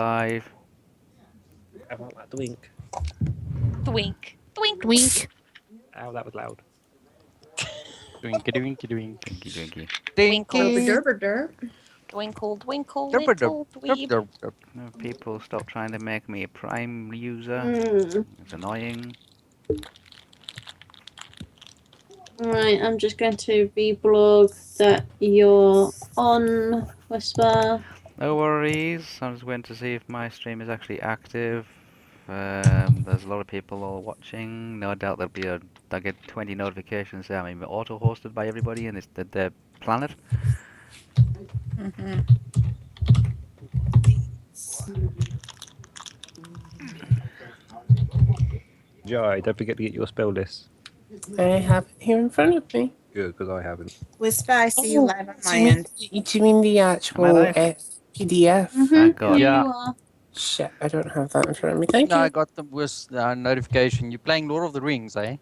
Live. I want that twink. Twink. Twink. Wink. Ow, that was loud. Dwinky dwinky dwink. Drinky, drinky. Twinkle. Dinky. Derp derp. Twinkle, twinkle, Derp derp little derp dweeb. derp derp. No, people, stop trying to make me a Prime user. Mm. It's annoying. Right, I'm just going to reblog that you're on Wispa. No worries. I'm just waiting to see if my stream is actually active. There's a lot of people all watching. No doubt I'll get 20 notifications saying I'm auto-hosted by everybody in the planet. Mm-hmm. Joy, don't forget to get your spell list. I have it here in front of me. Good, because I haven't. Wispa, I see you live on do my you mean, end. do you mean the actual live? PDF? Thank God. Yeah. You are. Shit, I don't have that in front of me. Thank No, I you. got the notification. You're playing Lord of the Rings, eh?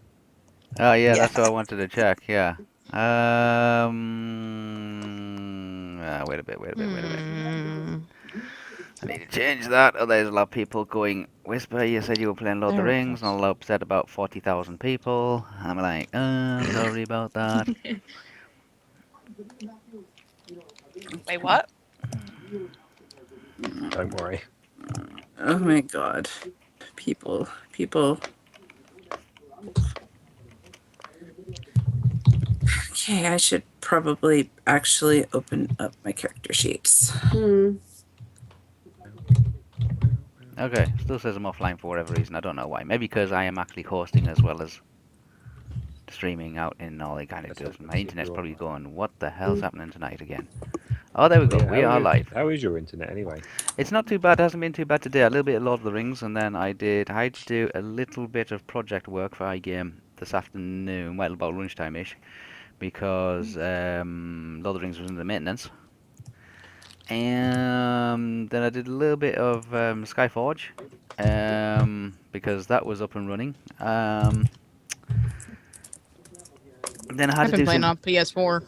Oh yeah, Yes. that's what I wanted to check. Yeah. Wait a bit. I need to change that. Oh, there's a lot of people going, Whisper, you said you were playing Lord of the There it Rings, and goes. I'll upset about 40,000 people. I'm like, sorry about that. Wait, what? Don't worry. Oh my god. People. Okay, I should probably actually open up my character sheets. Okay, still says I'm offline for whatever reason. I don't know why. Maybe because I am actually hosting as well as streaming out in all it kind of does. My internet's probably going, what the hell's happening tonight again? Oh, there we go. Yeah, We are live. How is your internet anyway? It's not too bad. It hasn't been too bad today. A little bit of Lord of the Rings, and then I had to do a little bit of project work for iGame this afternoon, well, about lunchtime-ish, because Lord of the Rings was in the maintenance. And then I did a little bit of Skyforge, because that was up and running. Then I had I've to been do playing some. on PS4.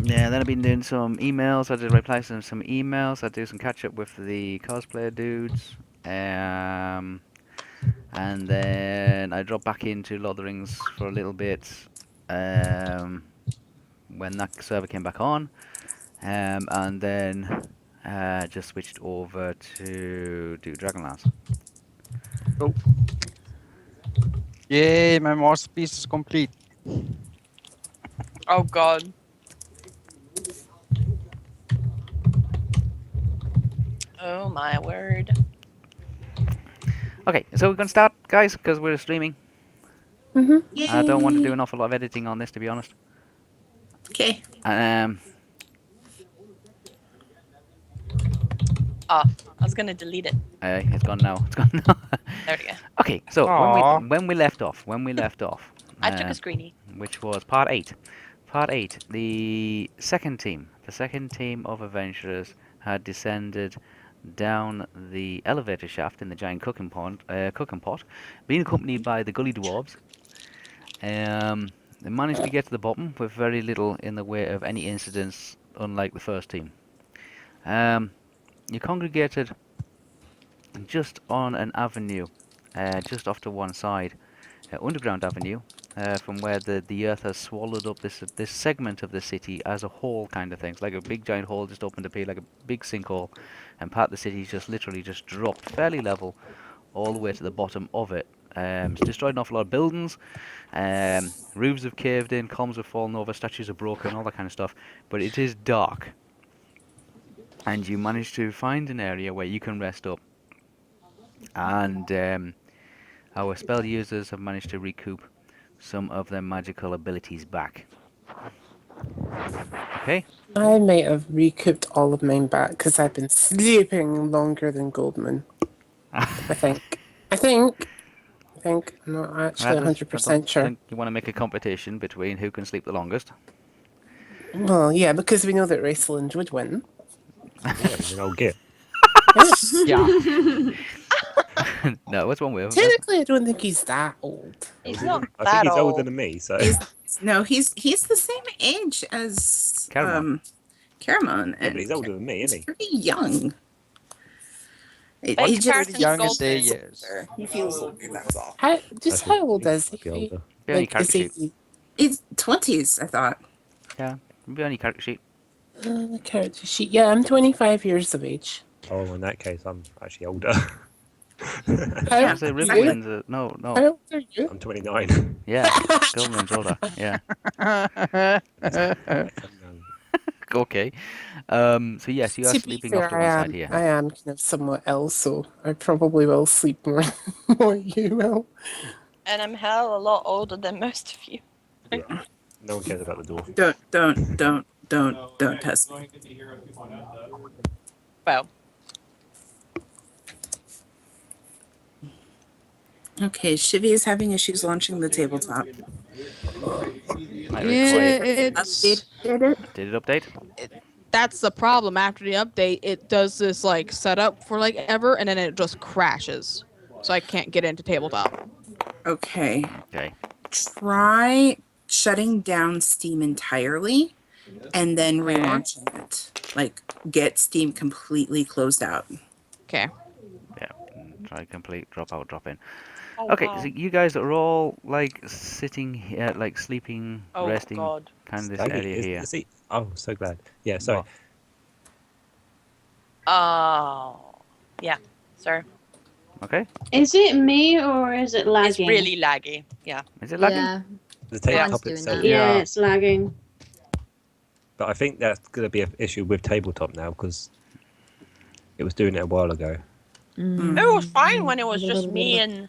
Yeah, then I've been doing some emails. I did reply to some emails. I do some catch up with the cosplayer dudes. And then I dropped back into Lord of the Rings for a little bit when that server came back on. And then just switched over to do Dragonlance. Yay, my masterpiece is complete. Oh god. Oh my word. Okay, so we're going to start, guys, because we're streaming. I don't want to do an awful lot of editing on this, to be honest. Okay. Oh, I was gonna delete it. It's gone now. It's gone now. There we go. Okay, so Aw. when we left off, I took a screenie. which was part 8. Part 8, the second team of adventurers had descended down the elevator shaft in the giant cooking pot, being accompanied by the gully dwarves. They managed to get to the bottom with very little in the way of any incidents, unlike the first team. You congregated just on an avenue, just off to one side, underground avenue, from where the earth has swallowed up this segment of the city as a whole, kind of thing. It's like a big giant hole just opened up here, like a big sinkhole, and part of the city just literally just dropped fairly level all the way to the bottom of it. It's destroyed an awful lot of buildings, roofs have caved in, columns have fallen over, statues are broken, all that kind of stuff. But it is dark, and you manage to find an area where you can rest up. And our spell users have managed to recoup some of their magical abilities back. Okay? I may have recouped all of mine back because I've been sleeping longer than Goldman. I think. I'm not actually 100% sure. Think you want to make a competition between who can sleep the longest? Well, yeah, because we know that Raceland would win. Yeah, he's an old git. Yeah. No, what's one way? Technically, I don't think he's that old. He's not I that think he's old. older than me, so. He's the same age as Caramon. Caramon. Yeah, but he's older than me, isn't He's he? pretty young. By He just comparison to young in Goldman. their years. he feels older. That's all. Just Actually, how old he is might be he? older. Be on your Like, is character sheet. he? He's 20s, I thought. Yeah, be on your character sheet. Character sheet. Yeah, I'm 25 years of age. Oh, in that case, I'm actually older. How Yeah, old say are exactly. you? Riverin's no. How old are you? I'm 29. Yeah, Goldman's older. Yeah. I am young. Okay. So yes, you are To be sleeping off fair, to one side here. I am kind of somewhat ill, so I probably will sleep more more you will. And I'm hell a lot older than most of you. Yeah. No one cares about the dwarf. Don't test me. Well, Okay, Shivy is having issues launching the tabletop. Might Yeah, require. it's Updated it. Did it update? that's the problem. After the update, it does this like setup for like ever, and then it just crashes. So I can't get into tabletop. Okay. Okay. Try shutting down Steam entirely and then Okay. relaunching it. Like, get Steam completely closed out. Okay. Yeah. Try complete drop out, drop in. oh, Okay, wow. so you guys are all like sitting here, like sleeping, Oh, resting, God. kind of this Staggy, area here. is he? Oh, so glad. Yeah, sorry. What? Oh. Yeah, sir. Okay. Is it me or is it lagging? It's really laggy. Yeah. Is it lagging? Yeah, The mine's tabletop doing itself. that. Yeah, Yeah. it's lagging. But I think that's going to be an issue with tabletop now because it was doing it a while ago. Mm. It was fine when it was just me and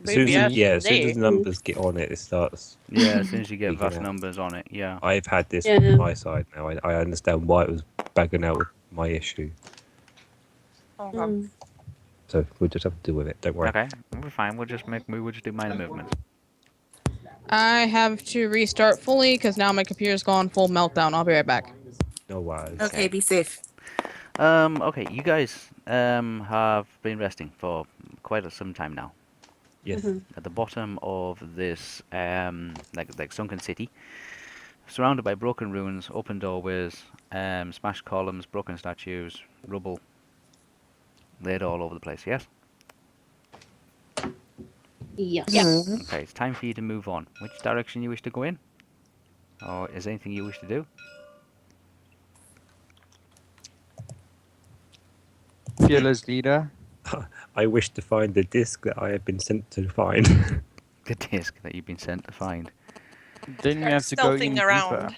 As soon as, BBS as soon as the numbers get on it, it starts. Yeah, as soon as you get Freaking vast out. numbers on it, yeah. I've had this Yeah. on my side now. I understand why it was bagging out with my issue. Okay. Mm. So we'll just have to deal with it. Don't worry. Okay, we're fine. We'll just do minor movements. I have to restart fully because now my computer's gone full meltdown. I'll be right back. No worries. Okay, be safe. Okay, you guys have been resting for quite some time now. Yes. Mhm. At the bottom of this like sunken city, surrounded by broken ruins, open doorways, smashed columns, broken statues, rubble laid all over the place. Yes. Yes. Yes. Okay, it's time for you to move on. Which direction you wish to go in, or is there anything you wish to do? Fearless leader. I wish to find the disc that I have been sent to find. The disc that you've been sent to find. Then we have to go in Stealthing deeper. around.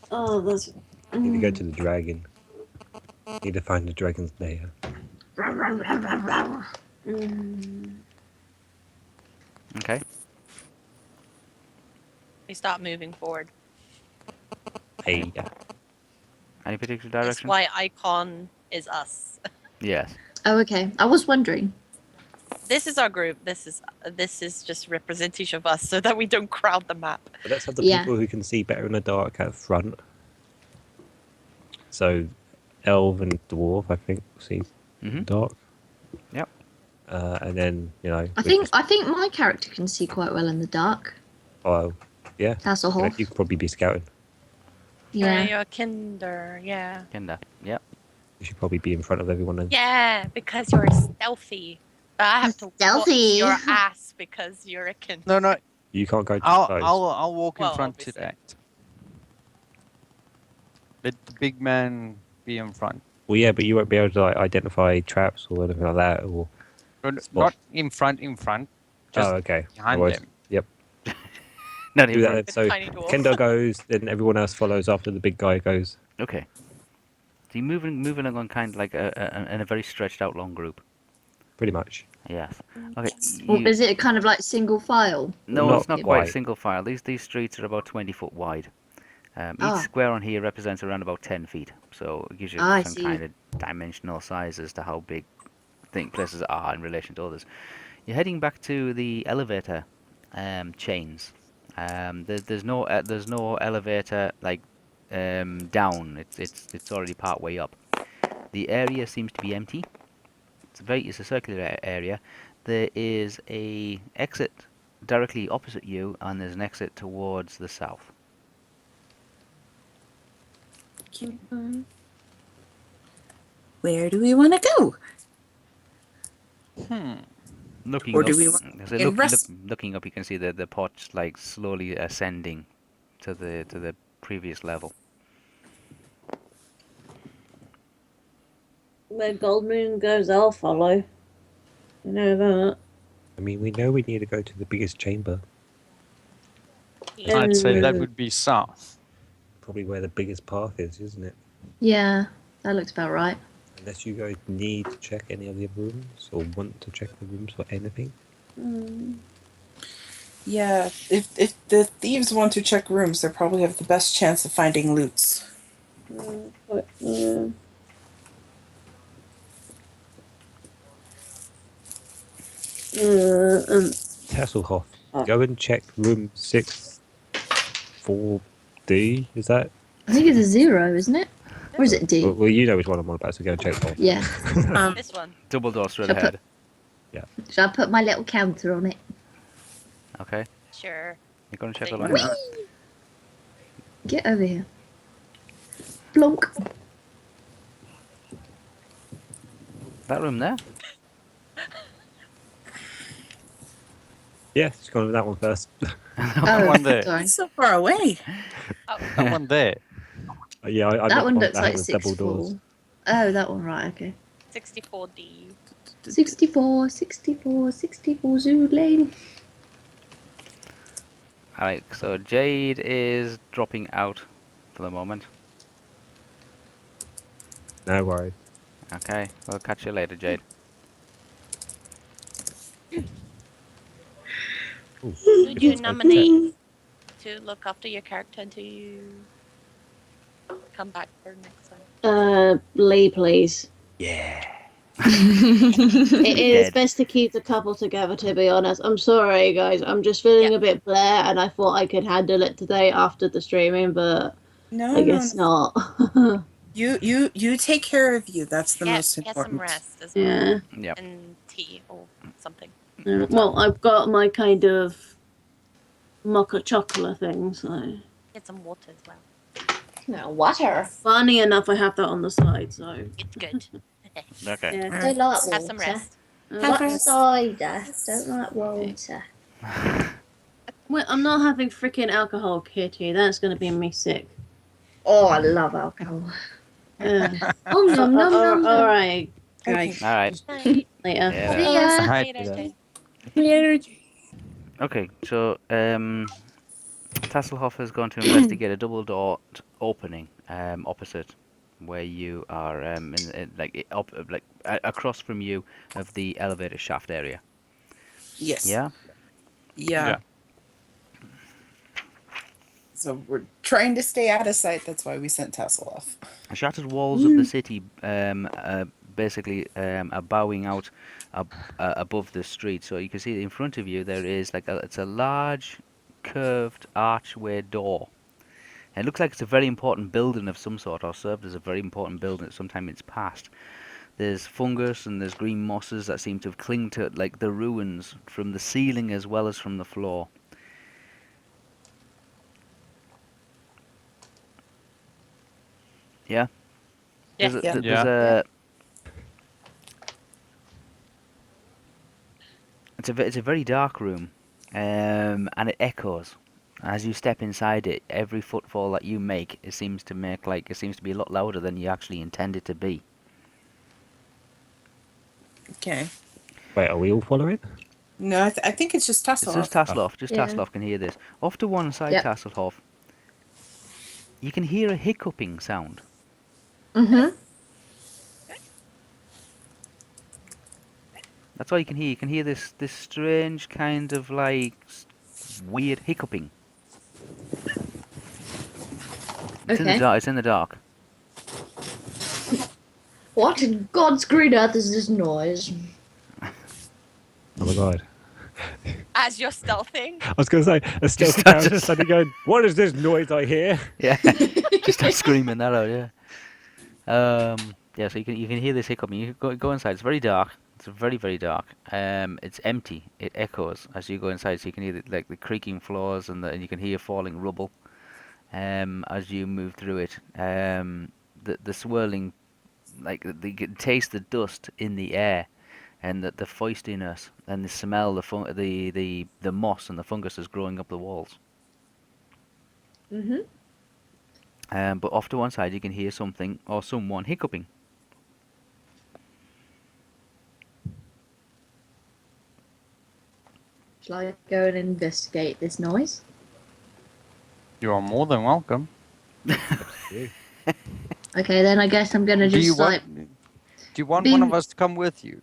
Oh, that's. Need to go to the dragon. Need to find the dragon's lair. Mm. Okay. We start moving forward. Hey. Any particular That's direction? why icon is us. Yes. Oh, okay. I was wondering. This is our group. This is just representation of us, so that we don't crowd the map. But let's have the Yeah. people who can see better in the dark at front. So, elf and dwarf, I think, see Mhm. dark. Yep. And then I think my character can see quite well in the dark. Oh, yeah. That's a whole. You could probably be scouting. Yeah. You're a kinder. Yeah. Kinda. Yep. You should probably be in front of everyone then. Yeah, because you're stealthy. But I have to Stealthy. watch your ass because you're a kinder. No, no. You can't go too I'll close. I'll walk in Well, front obviously. to that. Let the big man be in front. Well, yeah, but you won't be able to like, identify traps or anything like that. Or No, Spot. not in front. Just oh, okay. behind Otherwise- them. Yep. Not Do even. that. So Tiny dwarf. Kendo goes, then everyone else follows after the big guy goes. Okay. So you're moving along kind of like in a very stretched out long group. Pretty much. Yes. Okay. Well, you- is it kind of like single file? No, Not it's not quite quite. single file. These streets are about 20 foot wide. Each Ah. square on here represents around about 10 feet. So it gives you Ah, I some see. kind of dimensional size as to how big places are in relation to others. You're heading back to the elevator chains. There's no elevator like down. It's already part way up. The area seems to be empty. It's a circular area. There is a exit directly opposite you, and there's an exit towards the south. where do we want to go? Looking Or up, do we want so to rest? looking up, you can see the pot like slowly ascending to the previous level. Where Goldmoon goes, I'll follow. You know that. I mean, we know we need to go to the biggest chamber. Yeah. I'd say that Mm. would be south. Probably where the biggest path is, isn't it? Yeah, that looks about right. Unless you guys need to check any of the rooms or want to check the rooms for anything. Mm. Yeah, if the thieves want to check rooms, they probably have the best chance of finding loots. But, um, Tasselhoff, Oh. go and check room 6-4D. Is that? I think it's a 0, isn't it? Or is it D? Well, you know which one I'm on about, so go and check that. Yeah. This one. Double door straight Shall I ahead. Shall I put my little counter on it? Okay, Sure. you're gonna check the Whee! line. Get over here. Blonk. That room there. Yeah, just go with that one first. Oh, one there. sorry. It's so far away. That one there. Yeah, I That meant one the looks that like has double doors. 6-4. Oh, that one, right, okay. 64D. 64, 64, 64 Zoo Lane. Alright, so Jade is dropping out for the moment. No worries. Okay, we'll catch you later, Jade. Ooh, Who do you it's nominate to look after your character until you come back for next time? Lee, please. Yeah. It is Dead. best to keep the couple together, to be honest. I'm sorry, guys. I'm just feeling Yeah. a bit blare, and I thought I could handle it today after the streaming, but No, I guess not. You take care of you. That's the most Get important. some rest as well. Yeah. Yep. And tea or something. Well, I've got my kind of mocha chocolate thing, so. Get some water as well. No, water. Funny enough, I have that on the side, so. It's good. Okay. Yeah. Don't like water. Have some rest. Like cider. Don't like water. Wait, I'm not having freaking alcohol, Kitty. That's gonna be me sick. Oh, I love alcohol. Oh, nom, nom, nom, nom. Alright, guys. Alright. Night. Later. Yeah. See ya. Hi. Later, Yeah. Jade. Okay, so Tasselhoff has gone to investigate a double door opening opposite where you are across from you of the elevator shaft area. Yes. Yeah? Yeah. So we're trying to stay out of sight. That's why we sent Tassel off. The shattered walls of the city basically are bowing out above the street. So you can see in front of you there is it's a large curved archway door. And it looks like it's a very important building of some sort, or served as a very important building at some time in its past. There's fungus and there's green mosses that seem to have clinged to like the ruins from the ceiling as well as from the floor. Yeah? Yes. There's Yeah. there's a it's a very dark room, and it echoes. As you step inside it, every footfall that you make, it seems to be a lot louder than you actually intend it to be. Okay. Wait, are we all following? No, I think it's just It's Tassel. just Tasselhoff. Just Yeah. Tasselhoff can hear this. Off to one side, Yep. Tasselhoff. You can hear a hiccuping sound. Mm-hmm. That's all you can hear. You can hear this strange kind of weird hiccuping. It's in the Okay. dark. It's in the dark. What in God's green earth is this noise? Oh my god. As you're stealthing. I was going to say, a stealthy start character to- suddenly going, what is this noise I hear? Yeah. Just start screaming that out. Yeah. Yeah. So you can hear this hiccuping. You can go inside. It's very dark. It's very, very dark. It's empty. It echoes as you go inside, so you can hear the creaking floors and you can hear falling rubble. As you move through it, the swirling like they can taste the dust in the air, and the feistiness and the smell, the moss and the fungus is growing up the walls. Mhm. But off to one side, you can hear something or someone hiccuping. Shall I go and investigate this noise? You are more than welcome. Yeah. Okay, then I guess I'm gonna Do you just like want? Do you want one be of us to come with you?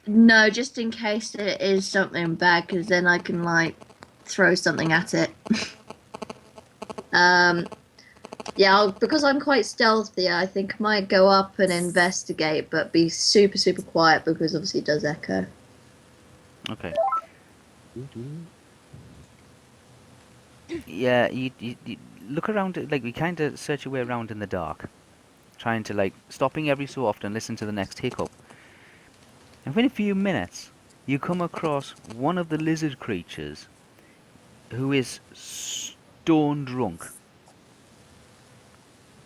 no, just in case it is something bad, because then I can like throw something at it. Yeah, because I'm quite stealthy, I think I might go up and investigate, but be super, super quiet because obviously it does echo. Okay. Yeah, you look around, like we kind of search your way around in the dark, trying to like stopping every so often, listen to the next hiccup. And within a few minutes, you come across one of the lizard creatures who is stone drunk.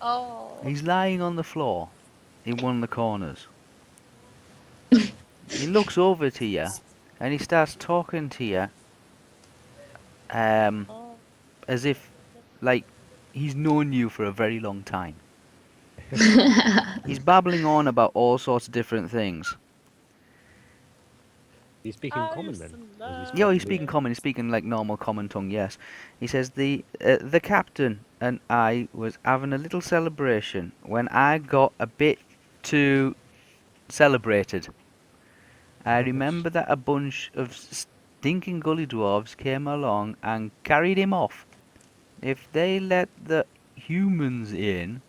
Oh. He's lying on the floor in one of the corners. He looks over to you, and he starts talking to you, um, Oh. as if like he's known you for a very long time. He's babbling on about all sorts of different things. He's speaking I common used then. to Or is he love Yeah, he's speaking speaking it. common. He's speaking like normal common tongue. Yes, he says the captain and I was having a little celebration when I got a bit too celebrated. I remember that a bunch of stinking gully dwarves came along and carried him off. If they let the humans in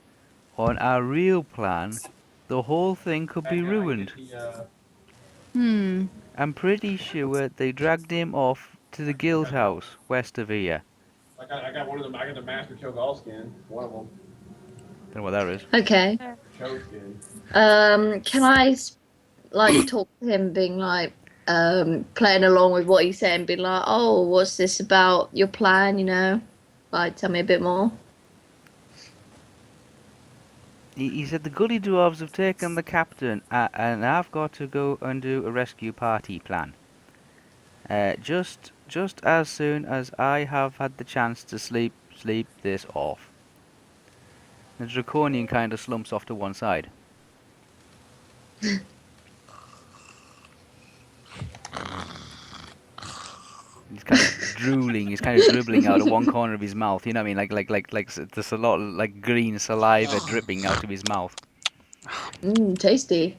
on our real plan, the whole thing could be ruined. Hmm. I'm pretty sure they dragged him off to the guild house west of here. I got one of them. I got the master Cho'Gall skin. One of them. Don't know what that is. Okay. Cho skin. Can I like talk to him, being like, playing along with what he's saying, being like, oh, what's this about your plan? You know, like tell me a bit more. He said the gully dwarves have taken the captain, and I've got to go and do a rescue party plan. Just as soon as I have had the chance to sleep this off. The draconian kind of slumps off to one side. He's kind of drooling. He's kind of dribbling out of one corner of his mouth. You know what I mean? There's a lot of like green saliva dripping out of his mouth. Tasty.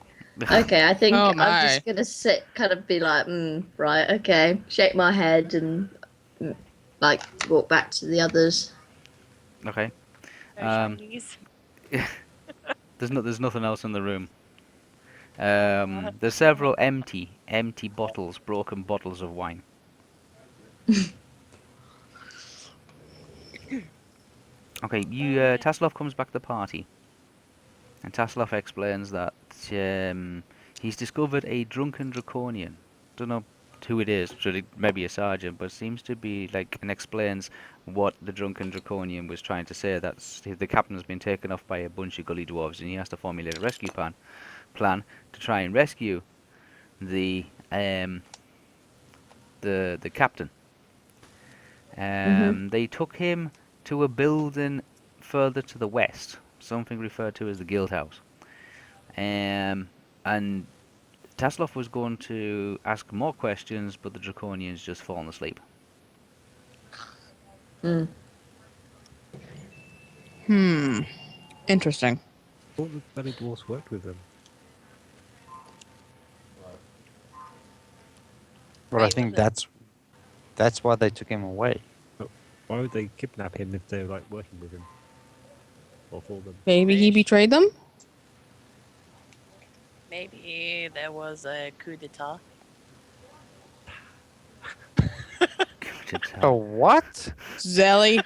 Okay, I think Oh I'm my. just gonna sit, kind of be like, right, okay, shake my head and mm, like walk back to the others. Okay. No Um, Chinese. there's nothing else in the room. Uh, There's several empty bottles, broken bottles of wine. Okay, Taslov comes back to the party, and Taslov explains that he's discovered a drunken draconian. Don't know who it is, really, maybe a sergeant, but seems to be like, and explains what the drunken draconian was trying to say. That's the captain's been taken off by a bunch of gully dwarves, and he has to formulate a rescue plan to try and rescue the um the captain. Mm-hmm. They took him to a building further to the west, something referred to as the guild house. And Taslov was going to ask more questions, but the draconian's just fallen asleep. Mm. Hmm. Interesting. All the bloody dwarfs worked with them. Well, I think that's why they took him away. But why would they kidnap him if they're like working with him? Or for them? Maybe he betrayed them? maybe there was a coup d'etat. Oh, what? Zelly.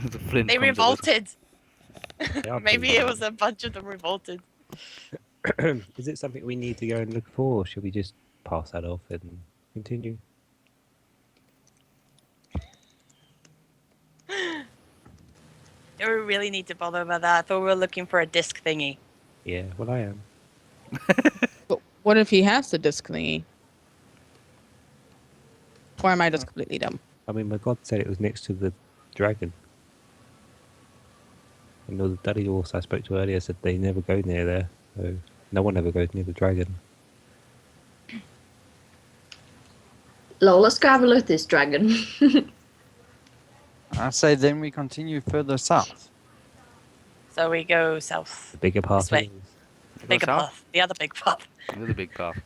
The flint They comes up with revolted. They are Maybe pretty it was a bunch of them revolted. Is it something we need to go and look for, or should we just pass that off and continue? They were really need to bother about that. I thought we were looking for a disc thingy. Yeah, well, I am. But what if he has the disc thingy? Or am I just completely dumb? I mean, my god said it was next to the dragon. And the daddy horse I spoke to earlier said they never go near there. So no one ever goes near the dragon. Lol, let's go have a look at this dragon. I say then we continue further south. So we go south. The bigger path way. is. The bigger south? path. The other big path. The big path.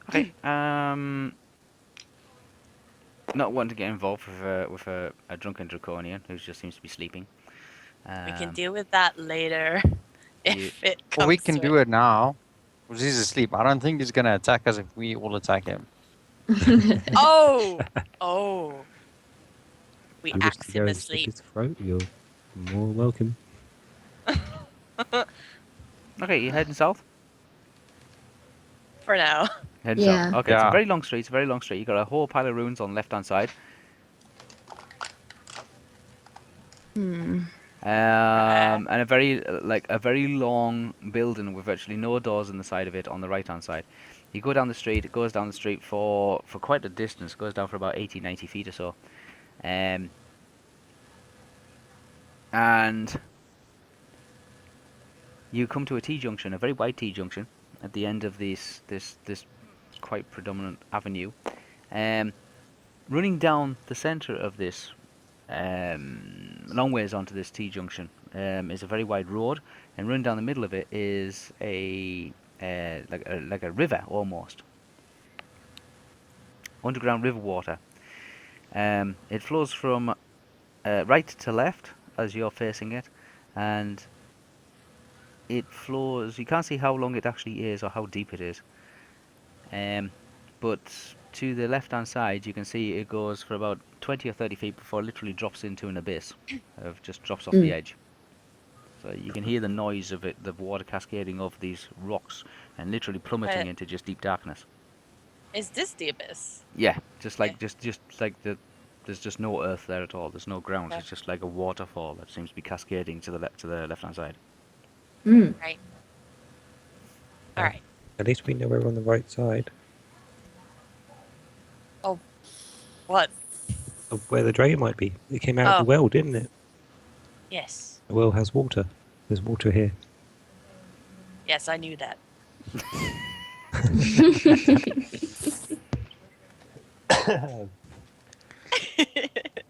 Okay. Not wanting to get involved with a drunken draconian who just seems to be sleeping. We can deal with that later if it comes Well, we can to do it now. Because he's asleep. I don't think he's going to attack us if we all attack him. Oh! Oh. We You wish axe to go him and slit asleep. his throat, you're more welcome. Okay, you heading south? For now. Heading Yeah. south. Okay, it's a Yeah. very long street. It's a very long street. You got a whole pile of ruins on the left-hand side. And a very long building with virtually no doors in the side of it on the right-hand side. You go down the street. It goes down the street for quite a distance. It goes down for about 80, 90 feet or so. And you come to a T-junction, a very wide T-junction, at the end of this quite predominant avenue. Running down the centre of this, long ways onto this T-junction, is a very wide road, and running down the middle of it is like a river almost, underground river water. It flows from right to left as you're facing it, and it flows. You can't see how long it actually is or how deep it is. But to the left-hand side, you can see it goes for about 20 or 30 feet before it literally drops into an abyss. It just drops off the edge. So you can hear the noise of it, the water cascading off these rocks and literally plummeting into just deep darkness. Is this the abyss? Yeah, just like there's just no earth there at all. There's no ground. Okay. It's just like a waterfall that seems to be cascading to the left-hand side. Right. Alright. At least we know we're on the right side What? of where the dragon might be. It came out of Oh. the well, didn't it? Yes. The well has water. There's water here. Yes, I knew that.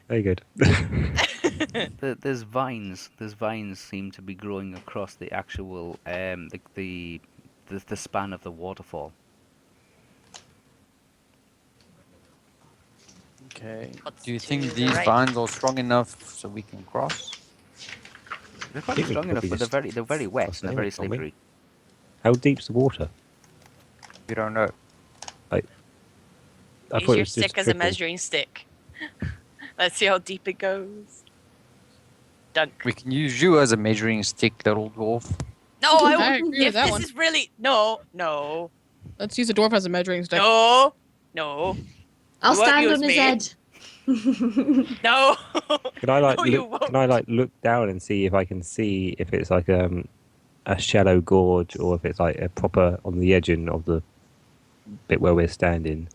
Very good. There's vines. There's vines seem to be growing across the actual the span of the waterfall. Okay. What's Do you to think the these right? vines are strong enough so we can cross? They're quite think we strong enough, probably but just they're very wet cross and they're over very it, can't we? slippery. How deep's the water? We don't know. I Use thought it your was just stick as a trickle. measuring stick. Let's see how deep it goes. Dunk. We can use you as a measuring stick, little dwarf. No, I I won't. agree If with that this one. is really no. Let's use a dwarf as a measuring stick. No. I'll You won't stand use on his me. head. No. Can I like No, you look? Can I like look down and see if I can see if it's like a shallow gorge or if it's like a proper on the edging of the bit where we're standing?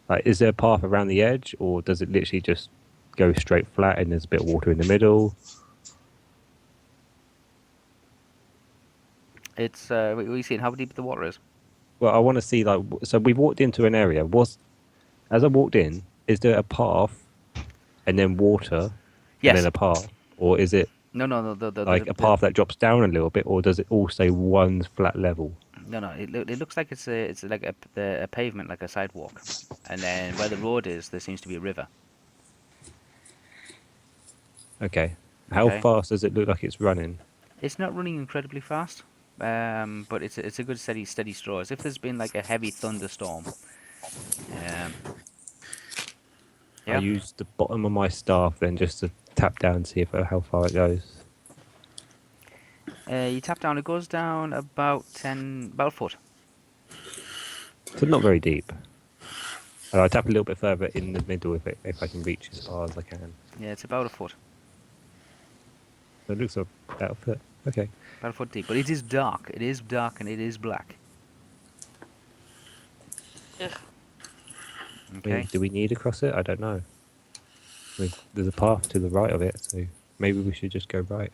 Like, is there a path around the edge, or does it literally just go straight flat and there's a bit of water in the middle? It's we seen how deep the water is. Well, I want to see like so we've walked into an area. As I walked in, is there a path and then water Yes. and then a path, or is it No. like a path that drops down a little bit, or does it all stay one flat level? No. It looks like it's like a pavement, like a sidewalk, and then where the road is, there seems to be a river. Okay. How Okay. fast does it look like it's running? It's not running incredibly fast, but it's a good steady straw. As if there's been like a heavy thunderstorm. I Yeah. use the bottom of my staff then just to tap down and see how far it goes. You tap down, it goes down about a foot. So not very deep. And I tap a little bit further in the middle if I can reach as far as I can. Yeah, it's about a foot. It looks about a foot. Okay. About a foot deep. But it is dark. It is dark and it is black. Ugh. I mean, Okay. do we need to cross it? I don't know. I mean, there's a path to the right of it, so maybe we should just go right.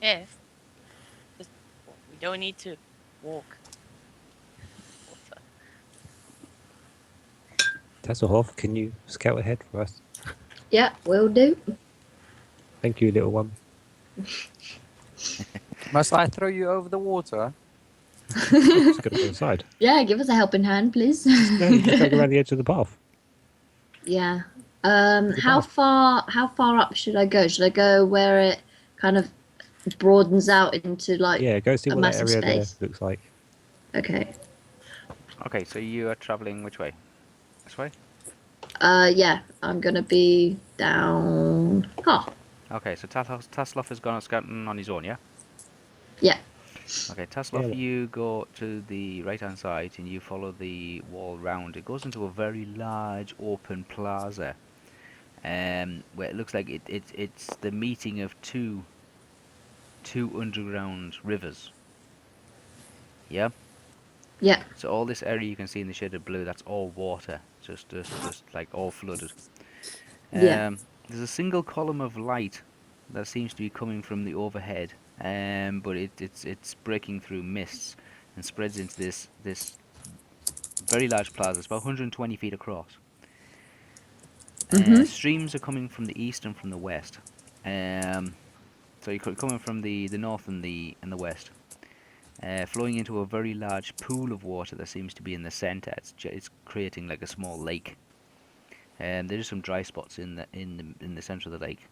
Yes. Just, we don't need to walk. Water. Tasselhoff, can you scout ahead for us? Yeah, will do. Thank you, little one. Must I throw you over the water? Just gotta go inside. Yeah, give us a helping hand, please. No, you just gotta go around the edge of the path. Yeah. There's a How path. far up should I go? Should I go where it kind of broadens out into like Yeah, go see a what that massive area space? there looks like. Okay. Okay, so you are traveling which way? This way? Yeah, I'm gonna be down. Oh, Okay, so Tasloff has gone scouting on his own, yeah? yeah. Okay, Tasloff, Yeah. you go to the right-hand side and you follow the wall round. It goes into a very large open plaza, where it looks like it's the meeting of two underground rivers. Yeah. Yeah. So all this area you can see in the shaded blue, that's all water, just like all flooded. Yeah. There's a single column of light that seems to be coming from the overhead, but it's breaking through mists and spreads into this very large plaza. It's about 120 feet across. Mhm. Streams are coming from the east and from the west. So you're coming from the north and the west, flowing into a very large pool of water that seems to be in the center. It's creating like a small lake. There's some dry spots in the center of the lake.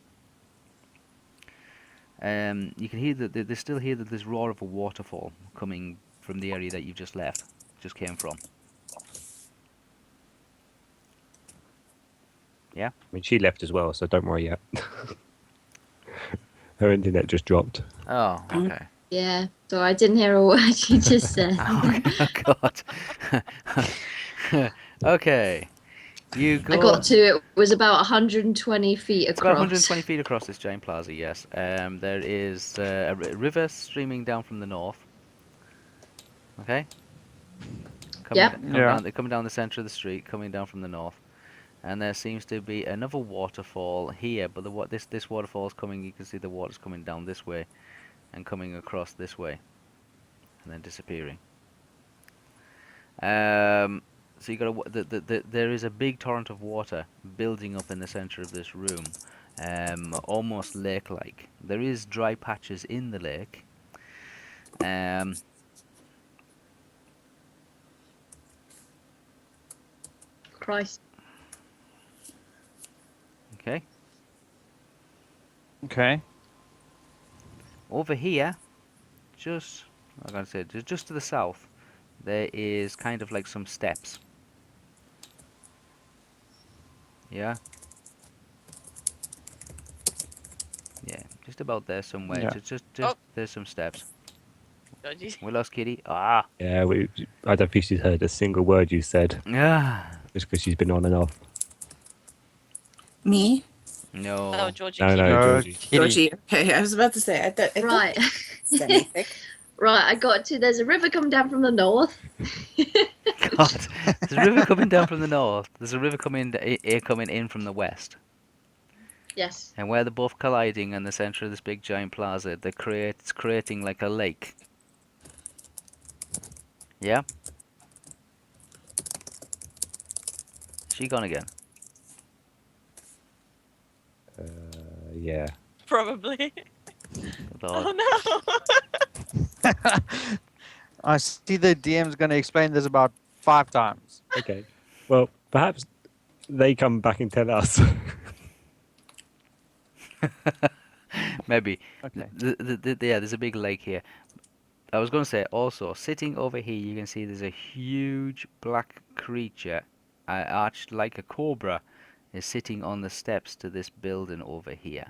You can hear they still hear this roar of a waterfall coming from the area that you've just left, just came from. Yeah. I mean, she left as well, so don't worry yet. Her internet just dropped. Oh, okay. Yeah. So I didn't hear a word you just said. Oh God. Okay. You go. I got to it was about 120 feet It's about across. 120 feet across this giant plaza. Yes. There is a river streaming down from the north. Okay. Yep. They're coming down the center of the street, coming down from the north. And there seems to be another waterfall here, but this waterfall is coming. You can see the water's coming down this way, and coming across this way, and then disappearing. So you got there is a big torrent of water building up in the center of this room, almost lake-like. There is dry patches in the lake. Christ. Okay. Okay. Over here, I'm gonna say just to the south, there is kind of like some steps. Yeah. Yeah, just about there somewhere. Yeah. Just Oh. there's some steps. Dodgy. We lost Kitty. Ah. Yeah, I don't think she's heard a single word you said, Ah. just because she's been on and off. Me? No. Oh, Georgie. No, Kitty. no, Georgie. Kitty. Georgie. Okay, I was about to say. I thought Right. anything. Right, I got to. There's a river coming down from the north. God, there's a river coming down from the north. There's a river coming in from the west. Yes. And where they're both colliding in the center of this big giant plaza, it's creating like a lake. Yeah? She gone again. Yeah. Probably. Good Lord. Oh no. I see the DM's going to explain this about 5 times. Okay. Well, perhaps they come back and tell us. Maybe. Okay. Yeah, there's a big lake here. I was going to say also, sitting over here, you can see there's a huge black creature, arched like a cobra, is sitting on the steps to this building over here.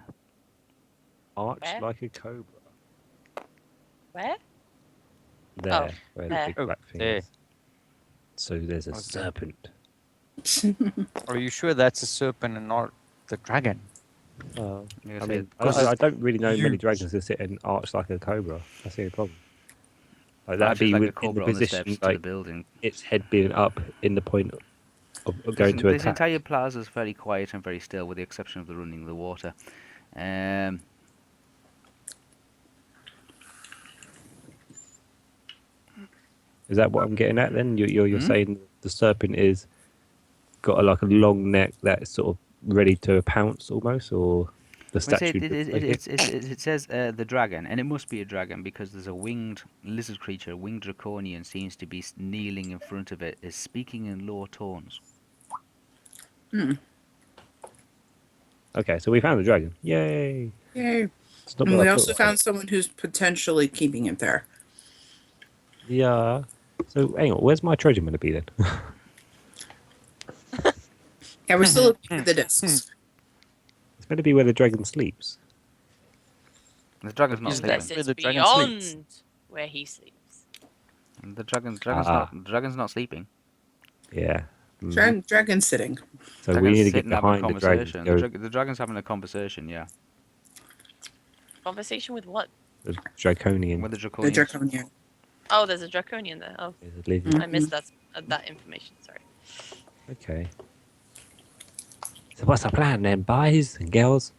Arched Where? like a cobra. Where? There, where the there. big black thing there. is. So there's a Okay. serpent. Are you sure that's a serpent and not the dragon? Like I I mean, said, I don't really know many huge. dragons that sit and arch like a cobra. That's the only problem. Like that'd arches be like a in the cobra on the position, steps to the like building. its head being up in the point of going to This attack. entire plaza is very quiet and very still, with the exception of the running of the water. Is that what I'm getting at then? You're Hmm? saying the serpent is got like a long neck that's sort of ready to pounce almost, or the Well, say statue looks like it? it says the dragon, and it must be a dragon because there's a winged lizard creature, a winged draconian, seems to be kneeling in front of it, is speaking in low tones. Okay, so we found the dragon. Yay! Yay. It's not And what we I also thought. found someone who's potentially keeping it there. Yeah. So hang on, where's my treasure going to be then? Yeah, we're still looking for the discs. It's meant to be where the dragon sleeps. The dragon's not Is sleeping. that- This where is the dragon sleeps. beyond where he sleeps. The dragon's Ah. not sleeping. Yeah. Mhm. Dragon sitting. So we Dragon's need to get sitting having a behind the dragon. To conversation. go, The dragon's having a conversation, yeah, Conversation with what? the draconian. with the The draconians. draconian. Oh, there's a draconian there. Oh, Is living. I missed that information. Sorry. Okay. So what's the plan then, boys and girls?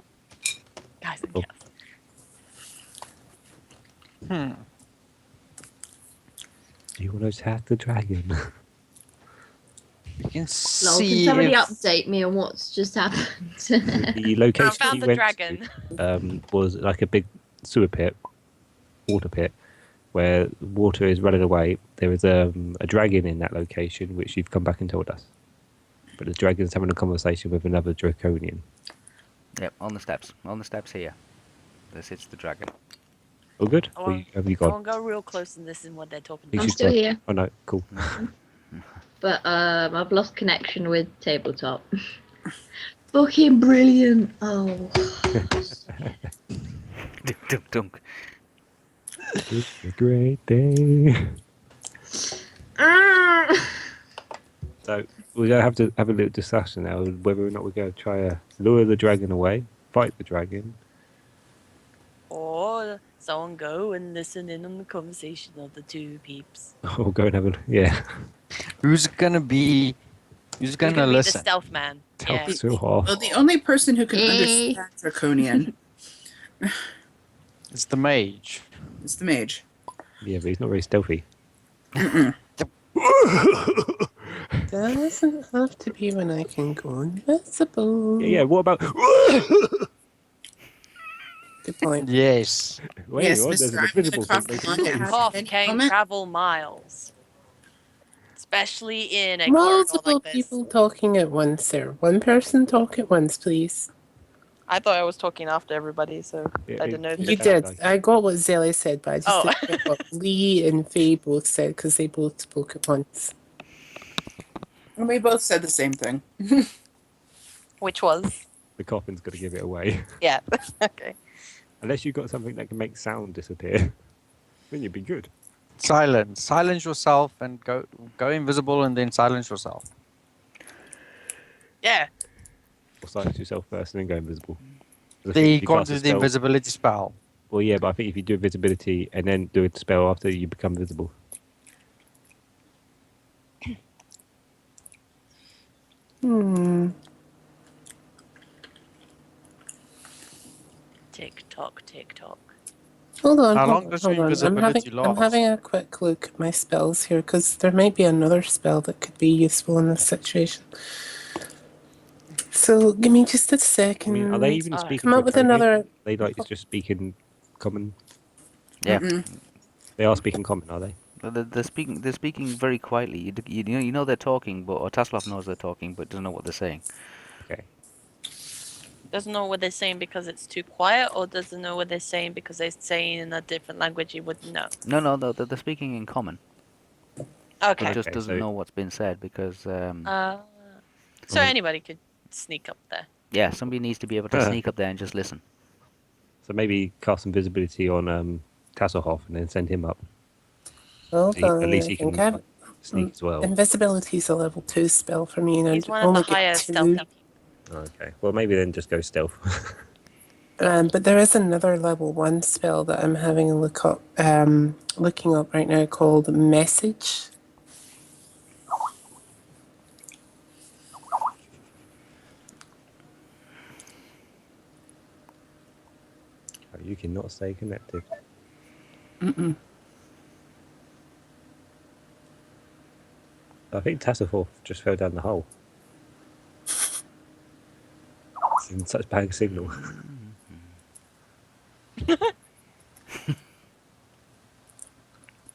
Guys and Oh. gals. Do you want to attack the dragon? You can Lol, see can somebody if- update me on what's just happened? The I location found we the went dragon. to was like a big sewer pit, water pit, where water is running away. There is a dragon in that location, which you've come back and told us. But the dragon's having a conversation with another draconian. Yep, on the steps here. There sits the dragon. All good? I Or won't- have you I gone? won't go real close and listen what they're talking You I'm about. should still go. here, Oh no, cool. but I've lost connection with tabletop. Fucking brilliant! Oh, Dunk, dunk, dunk. It's a great day. Ah! So we're gonna have to have a little discussion now whether or not we're going to try to lure the dragon away, fight the dragon. Or someone go and listen in on the conversation of the two peeps. Or go and have a Who's gonna be? Who's Who's gonna gonna be the listen? stealth man? tell Yeah. so hard. Well, the only person who can Eh. understand draconian It's the mage. is the mage. Yeah, but he's not very stealthy. Doesn't have to be when I can go invisible. Yeah, what about? Good point. Yes. Wait, Yes, what? There's Mr. an I'm invisible gonna thing. cough they on can it. do. Cough Any can comment? travel miles. Especially in a corridor Multiple like this. people talking at once, sir. One person talk at once, please. I thought I was talking after everybody, so Yeah, I didn't know if You it they- did. I got what Zelly said, but I just Oh. didn't get what Lee and Faye both said because they both spoke at once. And we both said the same thing. Which was? The coffin's got to give it away. Yeah. Okay. Unless you've got something that can make sound disappear, then you'd be good. Silence. Silence yourself and go invisible and then silence yourself. Yeah. Or silence yourself first and then go invisible. 'Cause I think Then if you you can't cast a do the spell- invisibility spell. Well, yeah, but I think if you do invisibility and then do a spell after, you become visible. Tick tock, tick tock. Hold on. How hold long on, does hold your on. invisibility I'm last? having a quick look at my spells here because there might be another spell that could be useful in this situation. So give me just a I second. mean, are they even Alright. speaking? Come up with Draconian? another. They like just speaking common. Yeah, They are speaking common, are they? they're speaking. They're speaking very quietly. You know they're talking, but or Taslov knows they're talking, but doesn't know what they're saying. Okay. Doesn't know what they're saying because it's too quiet, or doesn't know what they're saying because they're saying in a different language you wouldn't know. No, they're speaking in common. Okay. It just Okay, doesn't so- know what's been said because So anybody could sneak up there. yeah, somebody needs to be able to sneak up there and just listen. So maybe cast some visibility on Tasselhoff and then send him up. Hold on. At least I he think can I've- sneak as well. Invisibility is a level 2 spell for me, and He's I one of only the higher get 2. stealthy people. Okay. Well, maybe then just go stealth. But there is another level 1 spell that I'm having a look up, looking up right now called Message. Oh, you cannot stay connected. Mm-mm. I think Tasselhoff just fell down the hole. It's in such bad signal.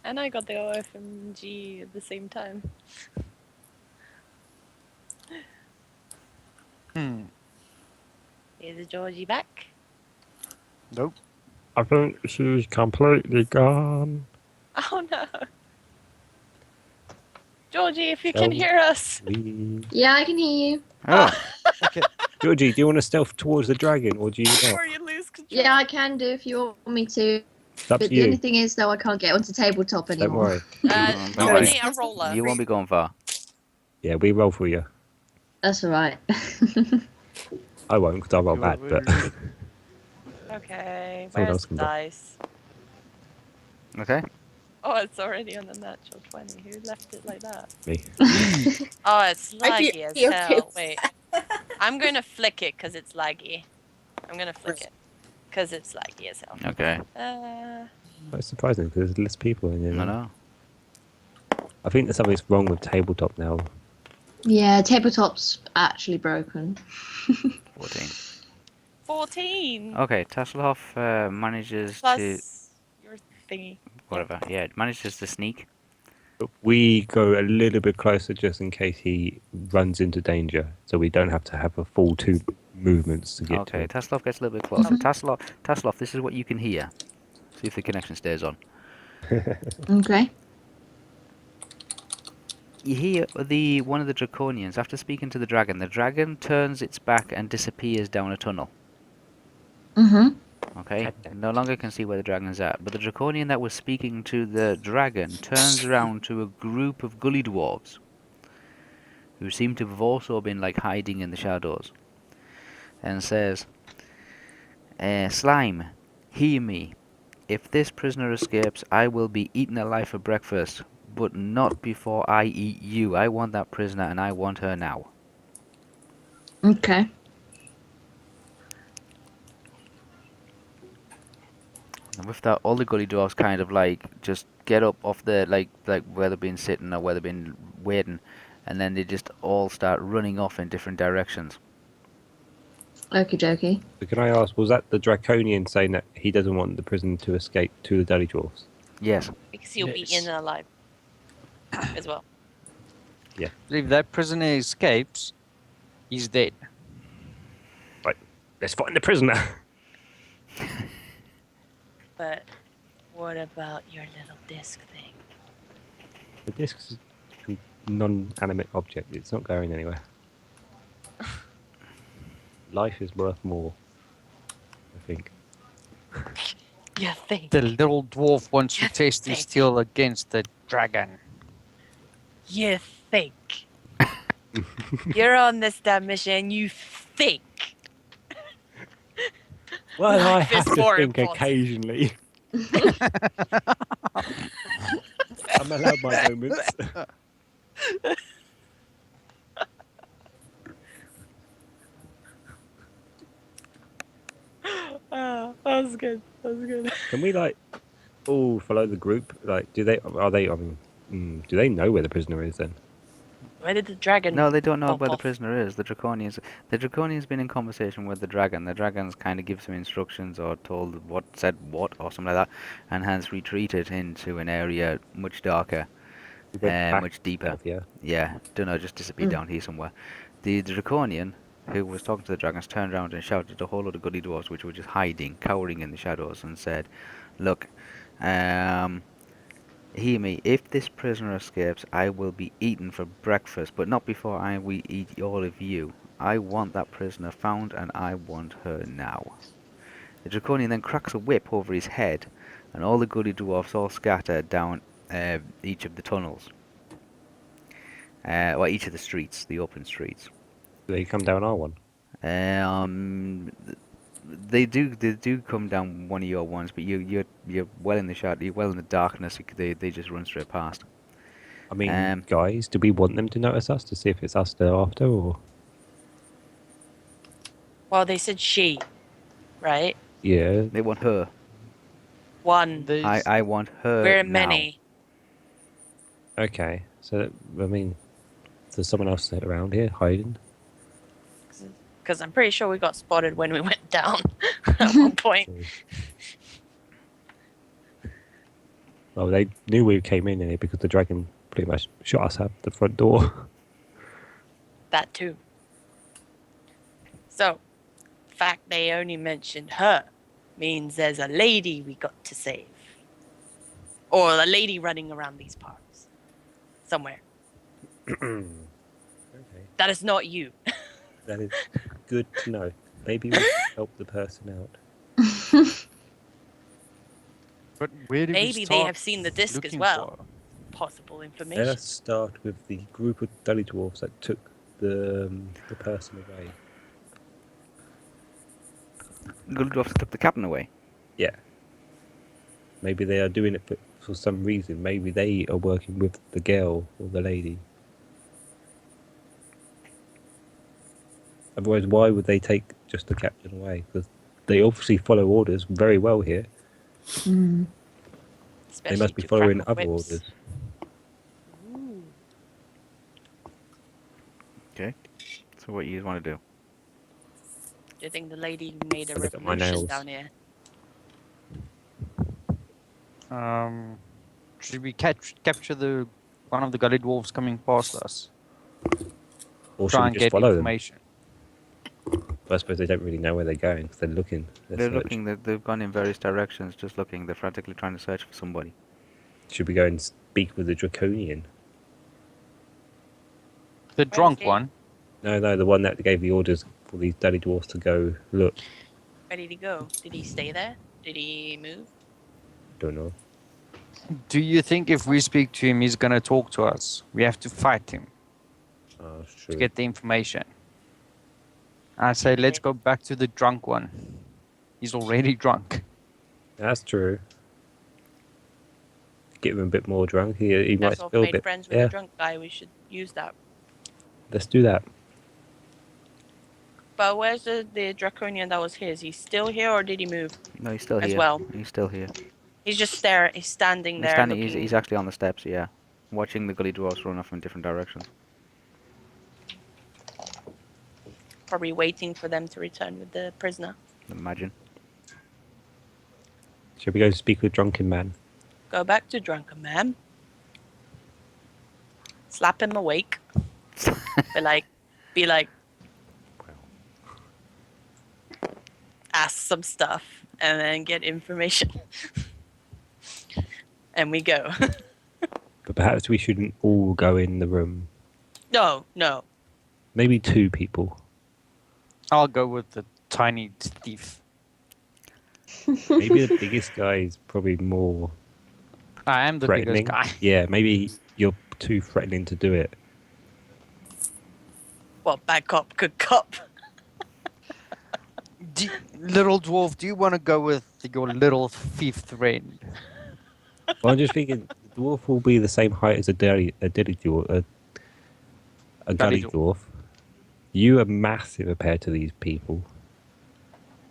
And I got the OFMG at the same time. Hmm. Is Georgie back? Nope. I think she's completely gone. Oh no. Georgie, if you Shall can hear us. we... Yeah, I can hear you. Oh, Okay. Georgie, do you want to stealth towards the dragon, or do you not? Before you lose control. Yeah, I can do if you want me to. It's up But to the only you. thing is, though, I can't get onto tabletop Don't anymore. worry. don't You worry. need a roller. You won't be going far. Yeah, we roll for you. That's all right. I won't because I roll bad, but Okay, Someone where's else the can go. dice? Okay. Oh, it's already on the natural 20. Who left it like that? me. Oh, it's I'd be laggy as okay hell. with Wait. I'm going to flick it because it's laggy. I'm going to flick it because it's laggy as hell. Okay. That's surprising because there's less people in here No, now. no. I think there's something wrong with tabletop now. Yeah, tabletop's actually broken. 14. 14 Okay, Tasselhoff manages to... plus your thingy. Whatever. Yeah, manages to sneak. But we go a little bit closer just in case he runs into danger, so we don't have to have a full 2 movements to get to Okay, him. Tasselhoff gets a little bit closer. Tasselhoff, this is what you can hear. See if the connection stays on. Okay. You hear one of the Draconians, after speaking to the dragon turns its back and disappears down a tunnel. Mm-hmm. Okay? No longer can see where the dragon's at. But the Draconian that was speaking to the dragon turns around to a group of gully dwarves who seem to have also been like hiding in the shadows and says, Slime, hear me. If this prisoner escapes, I will be eaten alive for breakfast, but not before I eat you. I want that prisoner and I want her now. Okay. And with that, all the gully dwarves kind of like just get up off the like where they've been sitting or where they've been waiting, and then they just all start running off in different directions. Okie dokie. So can I ask, was that the Draconian saying that he doesn't want the prison to escape to the Dudley Dwarfs? Yes. Because you'll be in alive as well. If that prisoner escapes, he's dead. Let's find the prisoner! But what about your little disc thing? The disc's a non-animate object. It's not going anywhere. Life is worth more, I think. You think? The little dwarf wants to You test his think. steel against the dragon. You think? You're on this damn mission. You think? Well, I Life is have to more think important. occasionally. I'm allowed my moments. Oh, that was good. That was good. Can we all follow the group? Like, do they know where the prisoner is then? Where did the dragon? No, they don't know pop where the off? prisoner is. The Draconian's been in conversation with the dragon. The dragon's kind of gives him instructions or told said what or something like that, and has retreated into an area much darker, We went back much deeper. south, yeah. Yeah, don't know, just disappeared down here somewhere. The Draconian, who was talking to the dragons, turned around and shouted to a whole lot of gully dwarves which were just hiding, cowering in the shadows, and said, "Look, hear me, if this prisoner escapes, I will be eaten for breakfast, but not before we eat all of you. I want that prisoner found, and I want her now." The Draconian then cracks a whip over his head, and all the gully dwarfs all scatter down each of the tunnels. Each of the streets, the open streets. Do they come down our one? They do come down one of your ones, but you're well in the shadow. You're well in the darkness. They just run straight past. I mean, Um, guys, do we want them to notice us to see if it's us they're after, or Well, they said she, right? yeah? They want her. One. I want her We're now. many. Okay, so I mean, there's someone else around here hiding. Because I'm pretty sure we got spotted when we went down at one point. True. Well, they knew we came in here because the dragon pretty much shot us out the front door. That too. So, the fact they only mentioned her means there's a lady we got to save. Or a lady running around these parts. Somewhere. Okay, That is not you. that is good to know. Maybe we should help the person out. But where do we Maybe they start have seen the disc as looking well. for? Possible Let information. us start with the group of Dully Dwarfs that took the person away. Guldroff took the captain away. Yeah. Maybe they are doing it for some reason. Maybe they are working with the girl or the lady. Otherwise, why would they take just the captain away? Because they obviously follow orders very well here. Mm. They Especially must be to following crack other whips. orders. Ooh. Okay. So what you want to do? Do you think the lady made a Look at my revolution nails. down here? Should we capture one of the gully dwarves coming past us? Or should Try we and just get follow them? information. I suppose they don't really know where they're going because they're looking. They're searching. looking. They've gone in various directions, just looking. They're frantically trying to search for somebody. Should we go and speak with the Draconian? The Where's drunk he? one. No, the one that gave the orders for these Dully Dwarfs to go look. Where did he go? Did he stay there? Did he move? Don't know. Do you think if we speak to him, he's gonna talk to us? We have to fight him Oh, that's to true. get the information. I say, let's go back to the drunk one. He's already drunk. That's true. Get him a bit more drunk. He might That's all feel a made bit. friends with Yeah, the drunk guy. We should use that. let's do that. But where's the draconian that was his? He's still here or did he move? No, he's still As here. well. He's still here. He's just there. He's standing He's there standing. looking. He's actually on the steps. Yeah, watching the gully dwarfs run off in different directions. Probably waiting for them to return with the prisoner. Imagine. Should we go speak with Drunken Man? Go back to drunken man. Slap him awake. Be like, ask some stuff and then get information. And we go. But perhaps we shouldn't all go in the room. No. Maybe 2 people. I'll go with the tiny thief. Maybe the biggest guy is probably more I am the threatening. biggest guy. Yeah, maybe you're too threatening to do it. Well, bad cop, good cop. Little dwarf, do you want to go with your little thief friend? Well, I'm just thinking the dwarf will be the same height as a gully dwarf. A gully dwarf. You are massive compared to these people.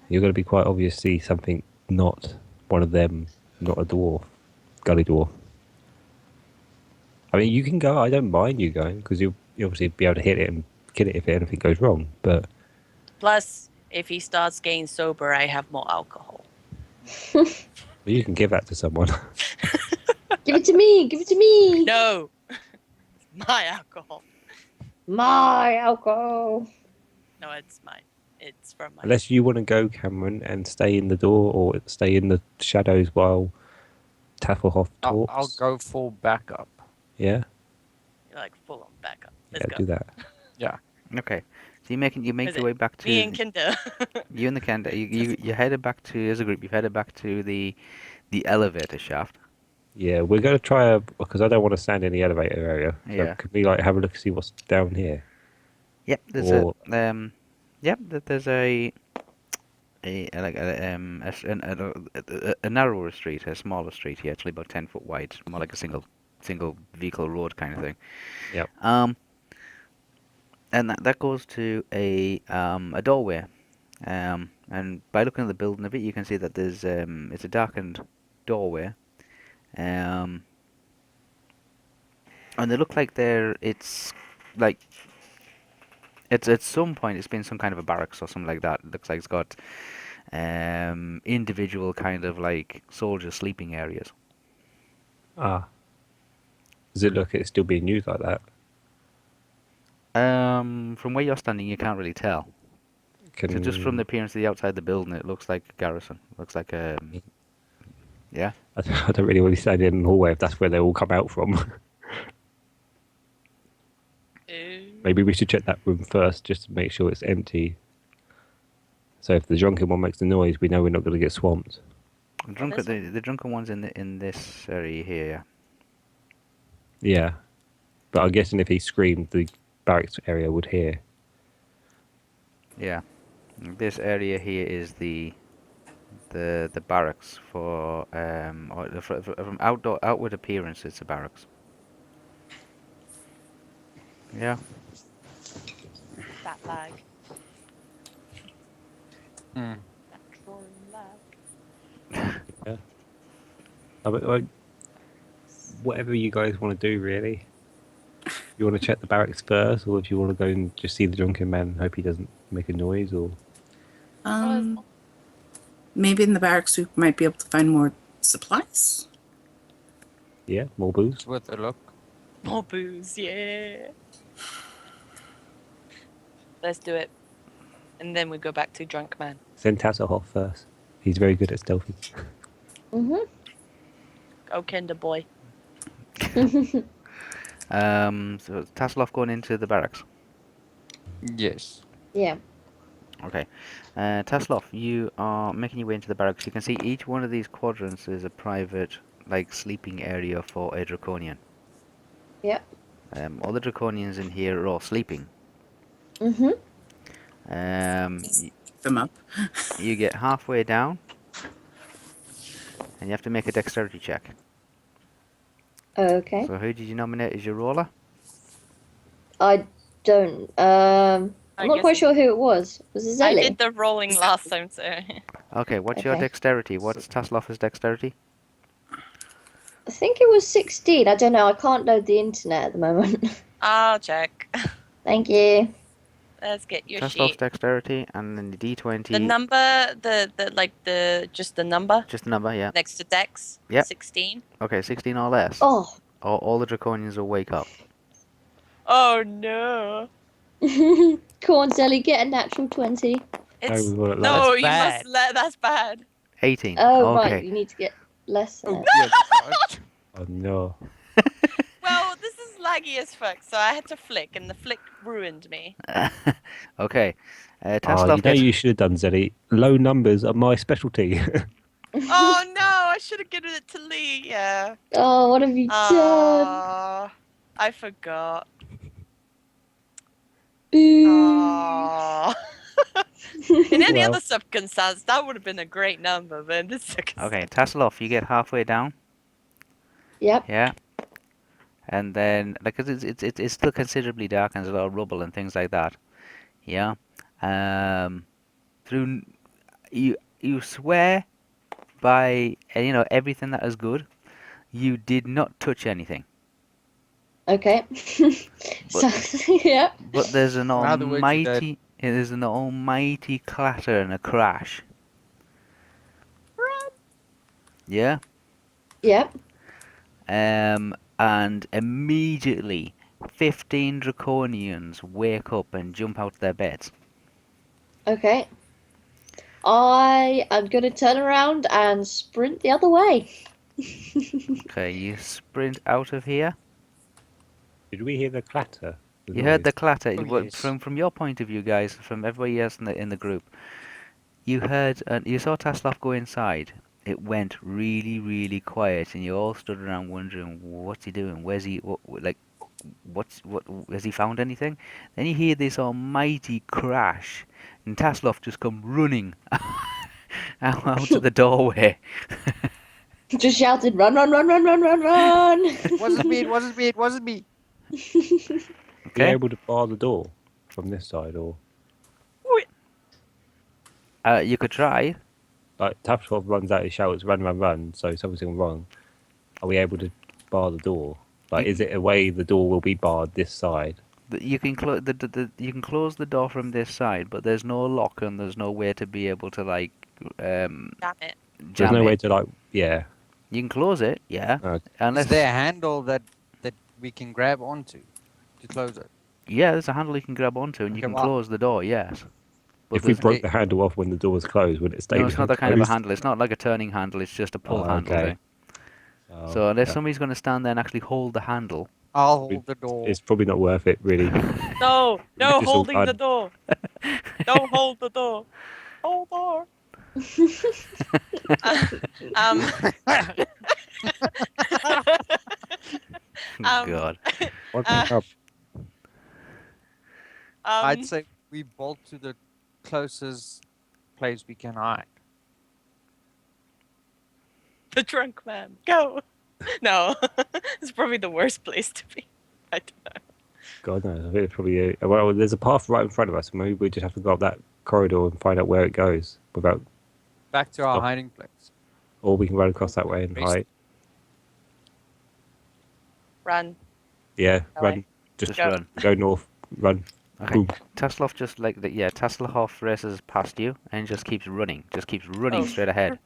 You're going to be quite obviously something not one of them, not a dwarf, gully dwarf. I mean, you can go. I don't mind you going because you'll obviously be able to hit it and kill it if anything goes wrong. But Plus, if he starts getting sober, I have more alcohol. you can give that to someone. Give it to me. Give it to me. No! My alcohol. My alcohol. No, it's mine. It's from my... Unless you want to go, Cameron, and stay in the door or stay in the shadows while Tafelhoff talks. I'll go full backup. Yeah? You're like full on backup. Let's Yeah, go. do that. Yeah. Okay. So you make Is your it way back to Me and Kinder. you and the Kenda. You headed back to as a group. You've headed back to the elevator shaft. Yeah, we're going to try because I don't want to stand in the elevator area. So Yeah. could we have a look see what's down here? Yep. There's Or- there's a narrower street, a smaller street here, actually about 10 foot wide, more like a single vehicle road kind of thing. Yep. And that goes to a doorway. And by looking at the building of it, you can see that there's it's a darkened doorway. And they look like it's like it's at some point it's been some kind of a barracks or something like that. It looks like it's got individual kind of like soldier sleeping areas. Ah. Does it look it's still being used like that? From where you're standing, you can't really tell. So just from the appearance of the outside of the building, it looks like a garrison. Looks like yeah. I don't really want to stand in the hallway if that's where they all come out from. Maybe we should check that room first just to make sure it's empty. So if the drunken one makes the noise, we know we're not going to get swamped. The drunken one's in this area here. Yeah. But I'm guessing if he screamed, the barracks area would hear. Yeah. This area here is the barracks for from outward appearance, it's a barracks. Yeah. That lag. Hmm. That drawing lag. Yeah. Like, whatever you guys want to do, really. You want to check the barracks first, or if you want to go and just see the drunken man and hope he doesn't make a noise, or... Maybe in the barracks we might be able to find more supplies. Yeah, more booze. It's worth a look. More booze, yeah. Let's do it. And then we go back to Drunk Man. Send Tasselhoff first. He's very good at stealthing. Mhm. Go Kinder Boy. So Tasselhoff going into the barracks. Yes. Yeah. Okay. Tasselhoff, you are making your way into the barracks. You can see each one of these quadrants is a private, like, sleeping area for a Draconian. Yep. All the Draconians in here are all sleeping. Mhm. Them up. You get halfway down, and you have to make a dexterity check. Okay. So who did you nominate as your roller? I don't. I'm not guess quite sure who it was. Was it I Zelly? did the rolling last time, so. Okay, what's your Okay. dexterity? What's Tasselhoff's dexterity? I think it was 16. I don't know. I can't load the internet at the moment. I'll check. Thank you. Let's get your Tasselhoff's sheet. dexterity, and then the D20. The number, just the number Just the number, yeah. next to Dex. Yep. 16. Okay, 16 or less. Oh. Or all the Draconians will wake up. Oh no. Come on, Zelly, get a natural 20. It's we want it no, less. you Bad. must let. That's bad. 18. Oh, okay. right. You need to get less than it. Oh, no. Well, this is laggy as fuck, so I had to flick, and the flick ruined me. Okay. Oh, Tasselhoff you know gets... you should have done, Zelly. Low numbers are my specialty. Oh no, I should have given it to Lee. Yeah. Oh, what have you done? I forgot. Boo. Aww. In any Well. other circumstance, that would have been a great number, but in this circumstance. Okay, Tasselhoff, you get halfway down. Yep. Yeah. And then, like, 'cause it's still considerably dark and there's a lot of rubble and things like that. Yeah. Through you swear by everything that is good. You did not touch anything. Okay. So, yeah. But there's an Rather wait till that- almighty clatter and a crash. Run. Yeah. Yep. And immediately 15 Draconians wake up and jump out of their beds. Okay. I am going to turn around and sprint the other way. Okay, you sprint out of here. Did we hear the clatter? You heard the clatter. Oh, Well, yes. from your point of view, guys, from everybody else in the group. You heard, you saw Tasselhoff go inside. It went really, really quiet, and you all stood around wondering, what's he doing? Where's he? what has he found anything? Then you hear this almighty crash, and Tasloff just come running out to the doorway. Just shouted, "Run, run, run, run, run, run, run!" Wasn't me, it wasn't me, it wasn't me. Be Okay. able to bar the door from this side, or You could try. like Tapshot runs out, he shouts, "Run, run, run!" So something's gone wrong. Are we able to bar the door? Like, is it a way the door will be barred this side? You can close you can close the door from this side, but there's no lock and there's no way to be able to like Damn it. There's jam no it. way to like, yeah. You can close it, yeah. Okay. Unless Is there a handle that we can grab onto to close it? yeah, there's a handle you can grab onto and you Okay, can well- close the door. Yes. But If we there's- broke the handle off when the door was closed, would it stay no, it's not that kind of a closed? handle. It's not like a turning handle. It's just a pull Oh, handle okay. thing. Oh, So unless yeah. somebody's going to stand there and actually hold the handle, I'll hold the door. It's probably not worth it, really. No, no Just holding all the door. Don't hold the door. Hold door. um, God. What Uh, the hell? I'd say we bolt to the closest place we can hide. the drunk man. Go. No, it's probably the worst place to be. I don't know. God knows. I think it's probably well. There's a path right in front of us. Maybe we just have to go up that corridor and find out where it goes, without, Back to our Stop. hiding place. or we can run across that way and Based- hide. Run. Yeah, Away. run. Just Just run. go north. Run. Okay. Boom. Tasloff just like the, yeah, Tasloff races past you and just keeps running. Just keeps running Oh. straight ahead.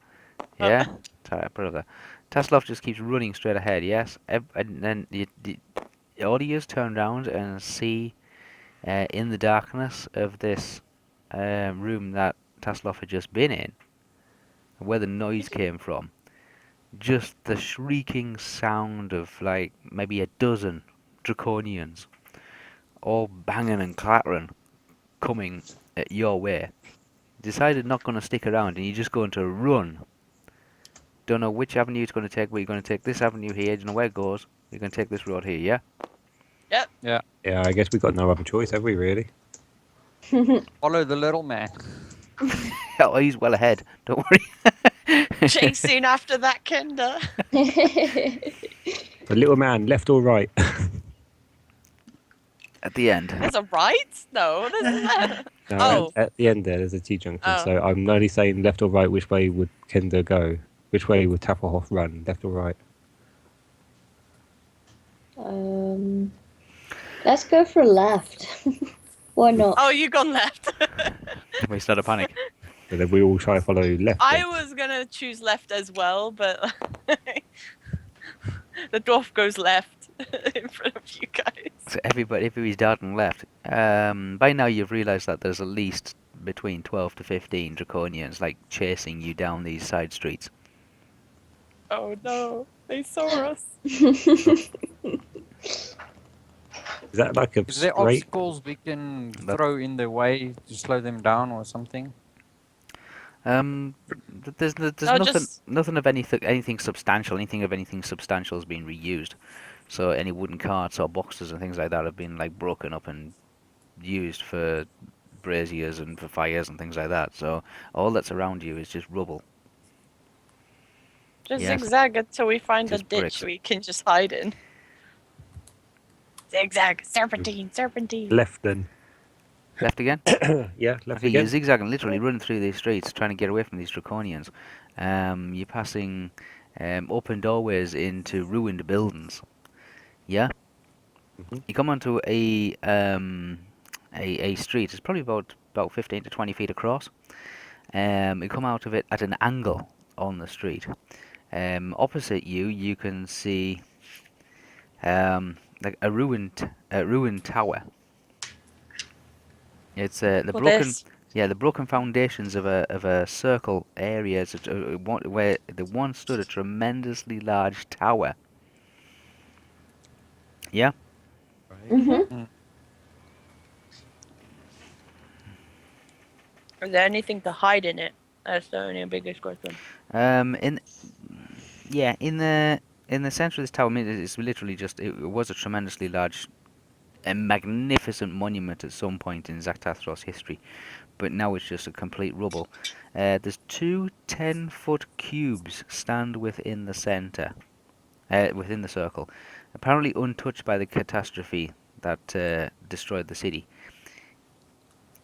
Yeah? Sorry, I put it there. Tasloff just keeps running straight ahead, yes? And then all you just turn around and see in the darkness of this room that Tasloff had just been in, where the noise came from, just the shrieking sound of like maybe a dozen draconians all banging and clattering coming at your way. Decided not going to stick around and you're just going to run. Don't know which avenue it's going to take, but you're going to take this avenue here. Do you know where it goes? You're going to take this road here, yeah? Yeah, I guess we've got no other choice, have we, really? Follow the little man. Oh, he's well ahead. Don't worry. Chasing after that Kinder. The little man, left or right? At the end. There's a right? No, there's not. No, Oh. at the end there's a T-junction, Oh. so I'm only saying left or right. Which way would Kinder go? Which way would Tappelhoff run? Left or right? Let's go for left. Why not? Oh, you gone left. We start a panic. So then we all try to follow left. I then. was gonna choose left as well, but the dwarf goes left in front of you guys. So everybody's darting left. By now you've realised that there's at least between 12 to 15 draconians like chasing you down these side streets. Oh no, they saw us. Is that like a Is there straight? obstacles we can throw in their way to slow them down or something? There's No, nothing just- nothing of anything substantial. Anything of anything substantial has been reused. So any wooden carts or boxes and things like that have been like broken up and used for braziers and for fires and things like that. So all that's around you is just rubble. Just Yes. zigzag until we find a Just ditch bricks. we can just hide in. Zigzag, serpentine, serpentine. Left then. Left again? Yeah, left Okay, you're again. zigzagging, literally running through these streets, trying to get away from these draconians. You're passing open doorways into ruined buildings. Yeah. Mhm. You come onto a street. It's probably about 15 to 20 feet across. You come out of it at an angle on the street. Opposite you, you can see like a ruined tower. It's the Well, broken. there's- Yeah, the broken foundations of a circle area where the once stood a tremendously large tower. Yeah. Mhm. Is there anything to hide in it? That's the only biggest question. In the in the center of this tower, I mean, it's literally just, it was a tremendously large and magnificent monument at some point in Zaktathros history, but now it's just a complete rubble. There's two 10-foot cubes stand within the center, within the circle, apparently untouched by the catastrophe that destroyed the city.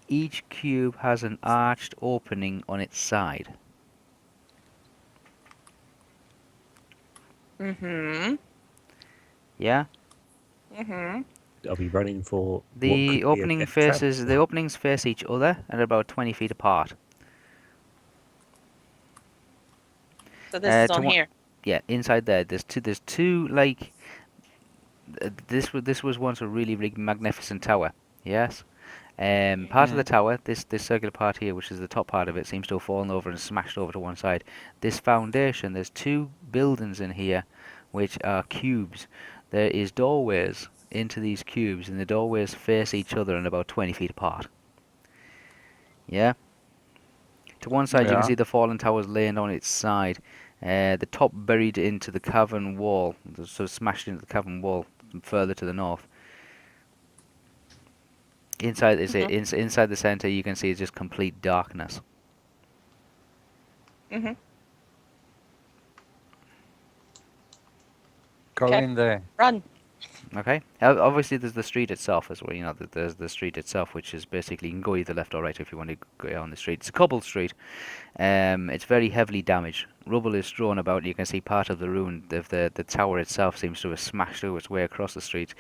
Each cube has an arched opening on its side. Mm-hmm. Yeah? Mm-hmm. Are we running for what The could be a death trap? the openings face each other and are about 20 feet apart. So this is To on one, here. yeah, inside there, there's two like this was once a really magnificent tower. Yes. Part of the tower, this circular part here, which is the top part of it, seems to have fallen over and smashed over to one side. This foundation, there's two buildings in here, which are cubes. There is doorways into these cubes, and the doorways face each other and about 20 feet apart. Yeah. To one side, you can Yeah. see the fallen towers laying on its side. The top buried into the cavern wall, sort of smashed into the cavern wall further to the north. Inside inside the center, you can see it's just complete darkness. Mm-hmm. Go Okay. in there. Run. Okay. Obviously, there's the street itself as well. You know, there's the street itself, which is basically you can go either left or right if you want to go on the street. It's a cobbled street. It's very heavily damaged. Rubble is strewn about. You can see part of the ruin of the tower itself seems to have smashed through its way across the street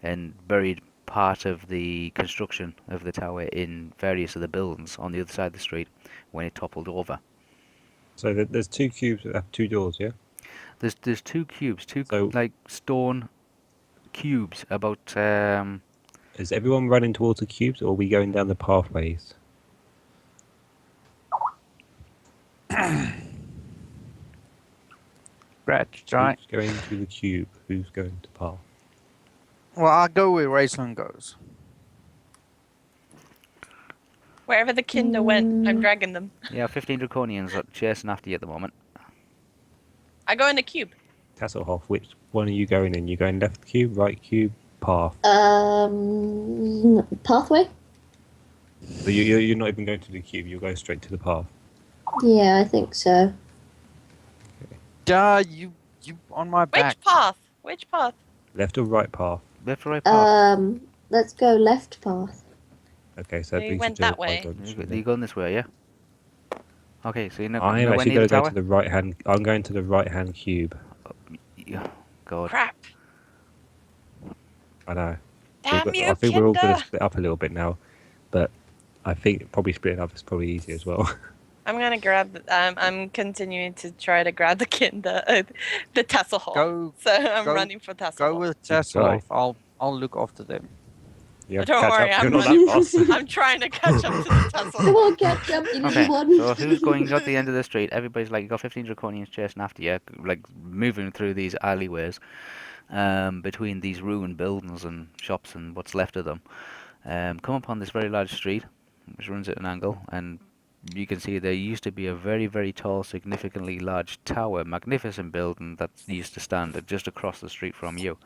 and buried part of the construction of the tower in various of the buildings on the other side of the street when it toppled over. So there's two cubes that have two doors, yeah? There's two cubes, So- like stone cubes about Is everyone running towards the cubes, or are we going down the pathways? Scratch, right? Who's going to the cube? Who's going to path? Well, I'll go where Raceland goes. Wherever the kinder went, I'm dragging them. yeah, 15 draconians are chasing after you at the moment. I go in the cube. Tasselhoff, which one are you going in? You going left cube, right cube, path? Pathway? So you're not even going to the cube, you're going straight to the path. Yeah, I think so. Duh, you on my back. Which path? Which path? Left or right path? Left or right path? Let's go left path. Okay, so that We brings went you to that the way. right direction You're then. going this way, yeah? Okay, so you're not I'm nowhere actually near going the to go tower? to the right hand. I'm going to the right hand cube. Yeah, God. Crap. I know. Damn you, I think we're all going kinder. to split up a little bit now, but I think probably splitting up is probably easier as well. I'm gonna grab. I'm continuing to try to grab the kinder, the Tasselhoff. Go So I'm go- running for Tasselhoff. Go with Sorry. Tasselhoff. I'll look after them. You have Don't to catch worry, up. I'm You're not running. that fast. I'm trying to catch up to the Come Tasselhoff. on, catch up, you Okay, little one. so who's going at the end of the street? Everybody's like, you got 15 draconians chasing after you, like moving through these alleyways between these ruined buildings and shops and what's left of them. Come upon this very large street, which runs at an angle, and you can see there used to be a very, very tall, significantly large tower, magnificent building that used to stand just across the street from you.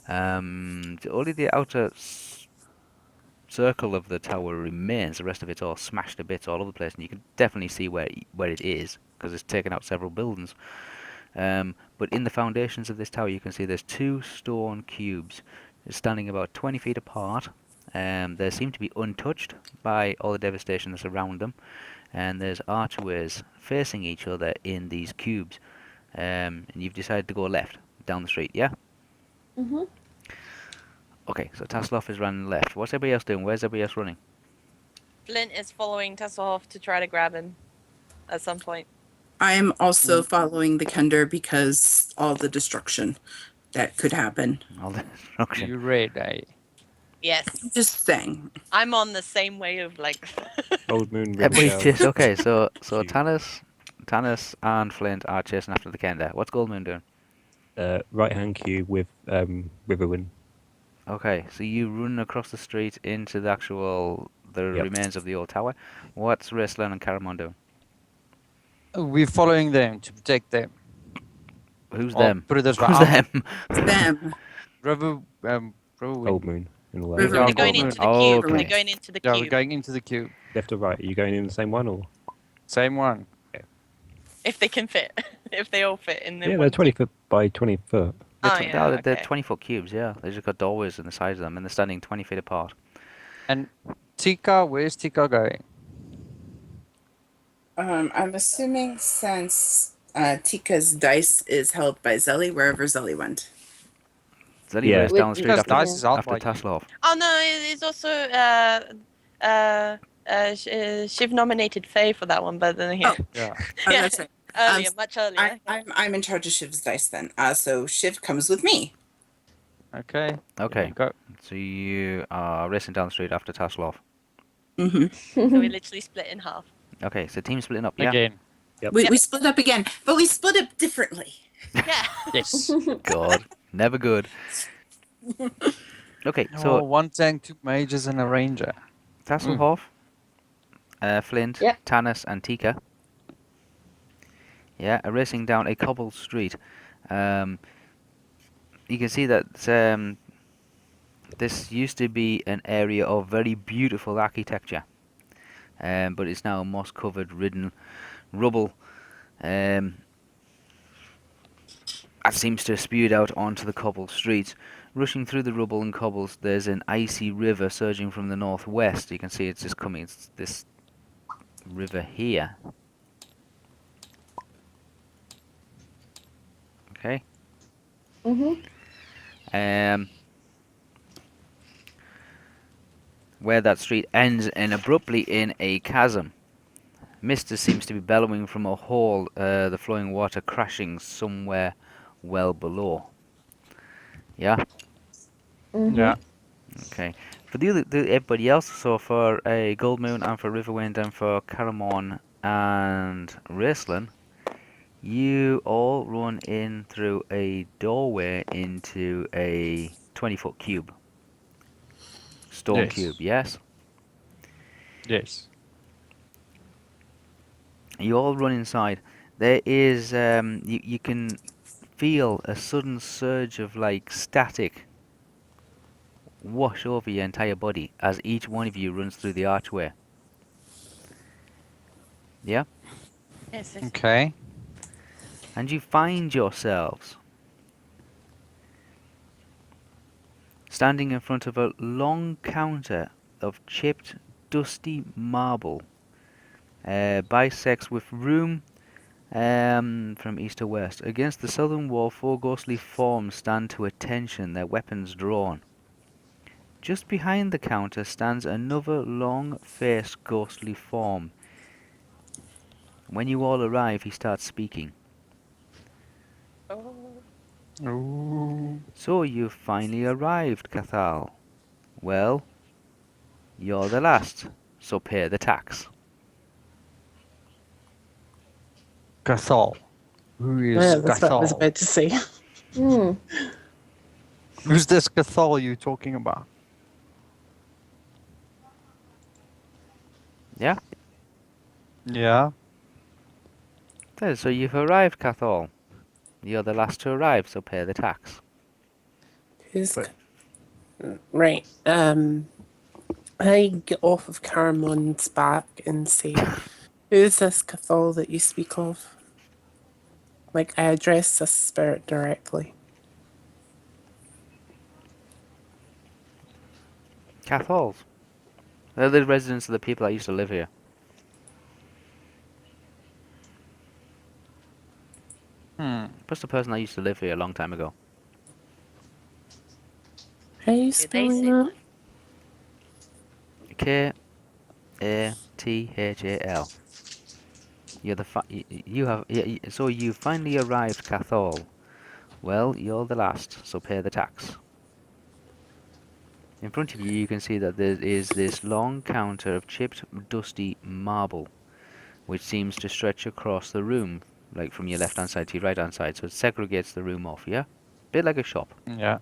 Only the outer circle of the tower remains. The rest of it's all smashed to bits all over the place, and you can definitely see where it is because it's taken out several buildings. But in the foundations of this tower, you can see there's two stone cubes standing about 20 feet apart. They seem to be untouched by all the devastation that's around them, and there's archways facing each other in these cubes. And you've decided to go left down the street, yeah? Mhm. Okay, so Tasselhoff is running left. What's everybody else doing? Where's everybody else running? Flint is following Tasselhoff to try to grab him at some point. I am also following the Kender because all the destruction that could happen. All the destruction. You ready? Yes. Just saying. I'm on the same way of like. Old Moon Everybody's Rebel. chasing. Okay, so Cube. Tanis and Flint are chasing after the Kender. What's Goldmoon doing? Right hand cube with Riverwind. Okay, so you run across the street into the Yep. remains of the old tower. What's Wrestler and Caramon doing? We're following them to protect them. Who's Oh, them? put it this way. Who's them? Them. River, River Gold moon and all that. River Yeah, They're going Gold Moon. into the Oh, cube. okay. They're going into the Yeah, we're cube. going into the cube. Left or right? Are you going in the same one or? Same one. If they can fit. If they all fit in the Yeah, one they're 20 cube. foot by 20 foot. Oh, They're, yeah, they're okay. 20-foot cubes, yeah. They just got doorways in the sides of them, and they're standing 20 feet apart. And Tika, where's Tika going? I'm assuming since Tika's dice is held by Zelly, wherever Zelly went. Zelly Yeah. raced down the street Because after, dice is out after by you. Taslov. Oh, no, it's also Shiv nominated Faye for that one, but then Oh. Yeah. Oh, Yeah. that's right. earlier, much earlier. I'm in charge of Shiv's dice then. So Shiv comes with me. Okay. There Okay, you go. so you are racing down the street after Taslov. Mm-hmm. So we literally split in half. Okay, so team splitting up, yeah? Again. We split up again, but we split up differently. Yeah. Yes. God, never good. Okay, So so one tank, 2 mages, and a ranger. Tasselhoff, Flint, Yep. Tanis, and Tika. Yeah, are racing down a cobbled street. You can see that this used to be an area of very beautiful architecture, but it's now moss-covered, ridden rubble. That seems to have spewed out onto the cobbled streets. Rushing through the rubble and cobbles, there's an icy river surging from the northwest. You can see it's just coming. It's this river here. Okay. Where that street ends and abruptly in a chasm. Mist seems to be bellowing from a hole, the flowing water crashing somewhere well below. Yeah? Yeah. Okay. For everybody else, so for a Gold Moon and for Riverwind and for Caramon and Raceland, you all run in through a doorway into a 20-foot cube. Stone Yes. cube, yes? Yes. You all run inside. There is, you can feel a sudden surge of like static wash over your entire body as each one of you runs through the archway. Yeah? Yes, Okay. And you find yourselves standing in front of a long counter of chipped, dusty marble, bisects with room from east to west. Against the southern wall, 4 ghostly forms stand to attention, their weapons drawn. Just behind the counter stands another long-faced ghostly form. When you all arrive, he starts speaking. Ooh. So you've finally arrived, Cathal. Well, you're the last, so pay the tax. Cathal. Who is Yeah, that's what I was Cathal? about to say. Who's this Cathal you talking about? Yeah? Yeah. So you've arrived, Cathal. You're the last to arrive, so pay the tax. Who's right? I get off of Caramon's back and say, "Who's this Cathal that you speak of?" Like I address this spirit directly. Cathals. They're the residents of the people that used to live here. Plus the person that used to live here a long time ago. How are you Did they spelling say that? K-A-T-H-A-L. You're the you have so you finally arrived, Cathal. Well, you're the last, so pay the tax. In front of you, you can see that there is this long counter of chipped, dusty marble, which seems to stretch across the room, like from your left-hand side to your right-hand side, so it segregates the room off, yeah? Bit like a shop. Yeah.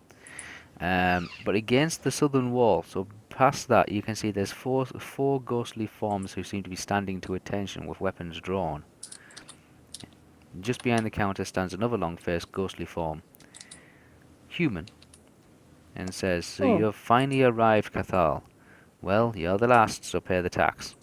But against the southern wall, so past that, you can see there's four ghostly forms who seem to be standing to attention with weapons drawn. Just behind the counter stands another long-faced, ghostly form, human, and says, "So Oh. you've finally arrived, Cathal. Well, you're the last, so pay the tax."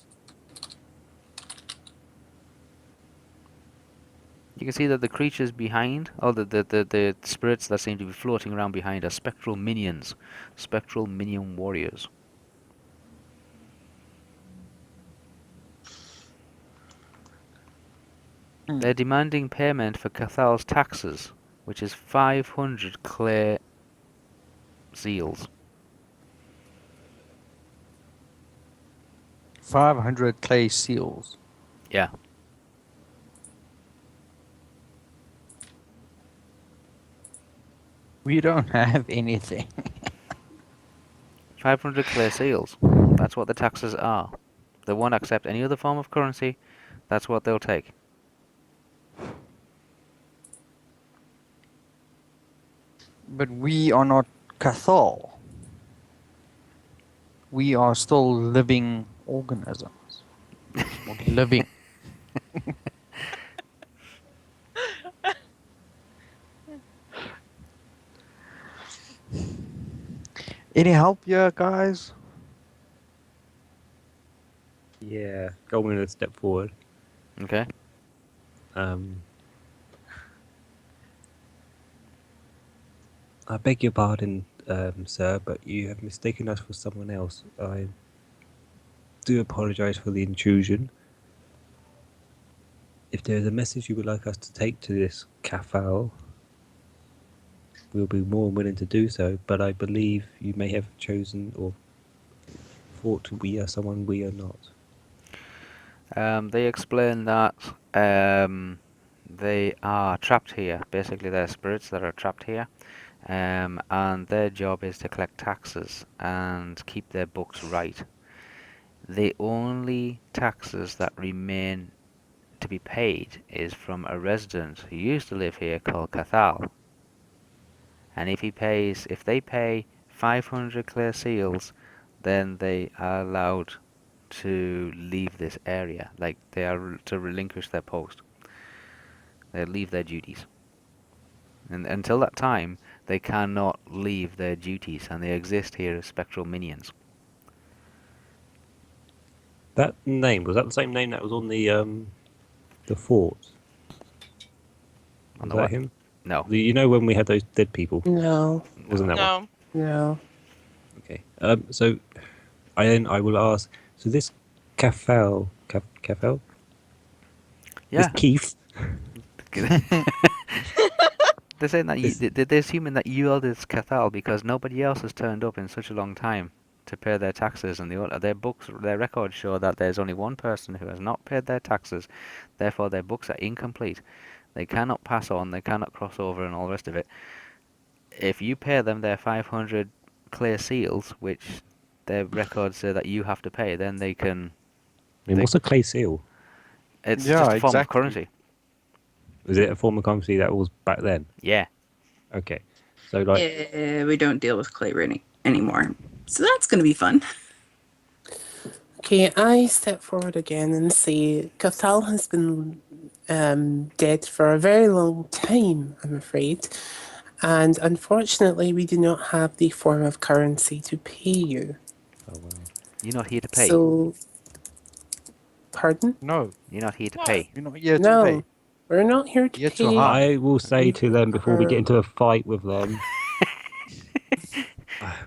You can see that the creatures behind, or the spirits that seem to be floating around behind, are spectral minions, spectral minion warriors. They're demanding payment for Cathal's taxes, which is 500 clay seals. 500 clay seals. Yeah. We don't have anything. 500 clay seals. That's what the taxes are. They won't accept any other form of currency. That's what they'll take. But we are not Cathal. We are still living organisms. Or living. Any help here, guys? Yeah, going a step forward. Okay. I beg your pardon, sir, but you have mistaken us for someone else. I do apologise for the intrusion. If there is a message you would like us to take to this Cafal, we'll be more than willing to do so, but I believe you may have chosen or thought we are someone we are not. They explain that they are trapped here. Basically, they're spirits that are trapped here. And their job is to collect taxes and keep their books right. The only taxes that remain to be paid is from a resident who used to live here called Cathal. And if they pay 500 clear seals, then they are allowed to leave this area. Like, they are to relinquish their post. They leave their duties. And until that time, they cannot leave their duties, and they exist here as spectral minions. That name, was that the same name that was on the fort? On Was the that what? him? No. You know when we had those dead people? No. Wasn't that one? No. No. Okay. So I will ask. So this Cafel, Yeah. this Keith. They're saying that they're assuming that you are this Cathal because nobody else has turned up in such a long time to pay their taxes, and their records show that there's only one person who has not paid their taxes. Therefore, their books are incomplete. They cannot pass on. They cannot cross over, and all the rest of it. If you pay them their 500 clear seals, which their records say that you have to pay, then they can. I mean, what's a clay seal? It's Yeah, just a form of exactly. currency. Was it a form of currency that was back then? Yeah. Okay. So like, We don't deal with clay anymore. So that's going to be fun. Okay, I step forward again and say, Cathal has been dead for a very long time, I'm afraid. And unfortunately, we do not have the form of currency to pay you. oh wow. You're not here to pay. So, pardon? No, You're not here to No. pay. you're not here to No, pay. we're not here to Here to pay. harm. I will say to them before we get into a fight with them.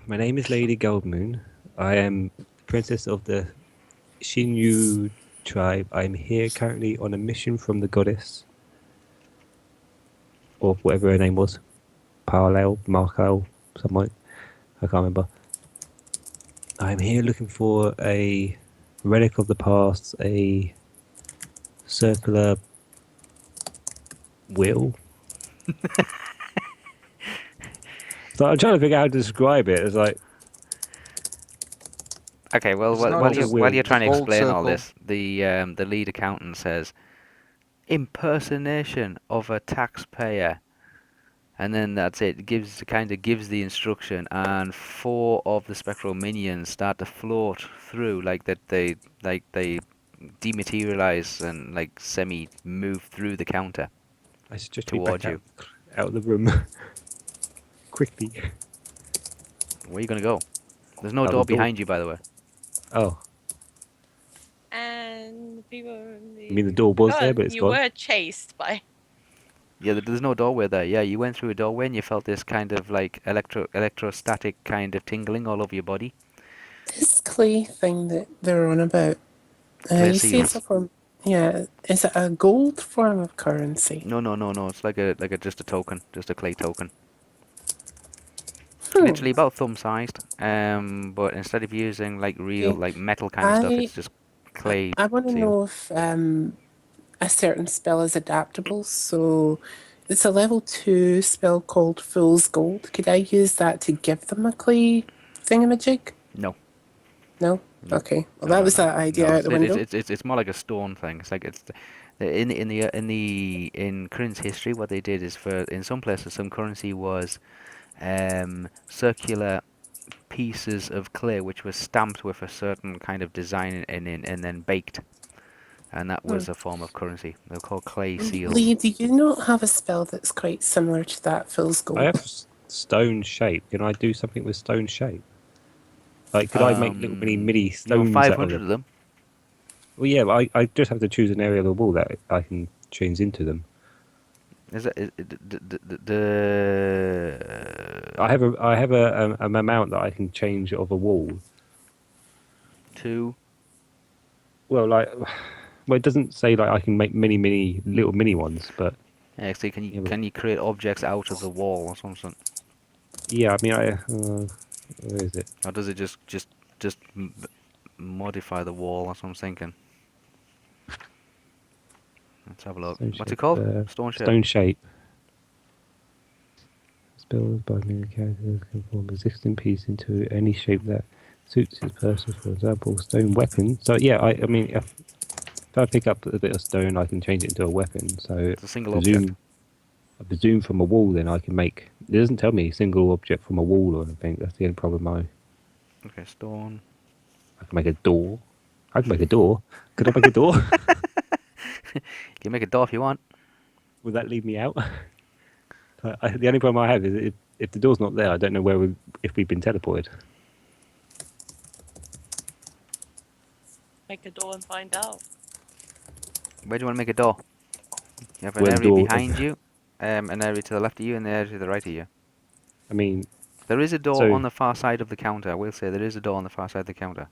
My name is Lady Goldmoon. I am princess of the Shinyu tribe. I'm here currently on a mission from the goddess, or whatever her name was, Parallel, Markel, something. I can't remember. I'm here looking for a relic of the past, a circular wheel. So I'm trying to figure out how to describe it. It's like, Okay, well, It's not while just you're trying to gold explain all circle. this, the lead accountant says, impersonation of a taxpayer, and then that's it. Gives the instruction, and 4 of the spectral minions start to float through, like that they dematerialize and like semi move through the counter. I suggest we towards back you. out of the room quickly. Where are you gonna go? There's no Out the door door. behind you, by the way. Oh, And the people in you mean the door was there, God, but it's you gone? were chased by. Yeah, there's no doorway there. Yeah, you went through a doorway and you felt this kind of like electrostatic kind of tingling all over your body. This clay thing that they're on about, Clay you say it's seals. a form. Yeah, is it a gold form of currency? No. It's like a just a token, just a clay token. Hmm. Literally about thumb sized. But instead of using like real Okay. like metal kind of stuff, I it's just clay I want to seal. know if a certain spell is adaptable. So it's a level 2 spell called Fool's Gold. Could I use that to give them a clay thingamajig? No. No? No. Okay. Well, No, that no, was no, that idea no. out the window. It's more like a stone thing. It's like it's in current history, what they did is for in some places some currency was circular pieces of clay which were stamped with a certain kind of design and then baked, and that Hmm. was a form of currency. They're called clay seals. Lee, do you not have a spell that's quite similar to that, Fool's I have Gold? stone shape. Can I do something with stone shape? Like, could I make little mini You want stones out of 500 them? of them? Well, yeah, but I just have to choose an area of the wall that I can change into them. Is it I have an amount that I can change of a wall. two? Well, well, it doesn't say like I can make mini little mini ones, but Yeah, so yeah, can you create objects out of the wall or something? yeah. I mean, where is it? Or does it just modify the wall? That's what I'm thinking. Let's have a look. Stone What's it shape. called? Stone shape. Stone shape. Spells by many characters can form existing piece into any shape that suits his person. For example, stone weapon. So yeah, I mean, if I pick up a bit of stone, I can change it into a weapon. So It's a single object. I presume from a wall, then I can make. It doesn't tell me single object from a wall or anything. That's the only problem. Okay, stone. I can make a door. I can make a door. Could I make a door? You can make a door if you want. Would that leave me out? The only problem I have is if the door's not there, I don't know if we've been teleported. Make a door and find out. Where do you want to make a door? You have an Where's the area door? behind you, an area to the left of you, and an area to the right of you. I mean, There is a door So- on the far side of the counter. I will say there is a door on the far side of the counter.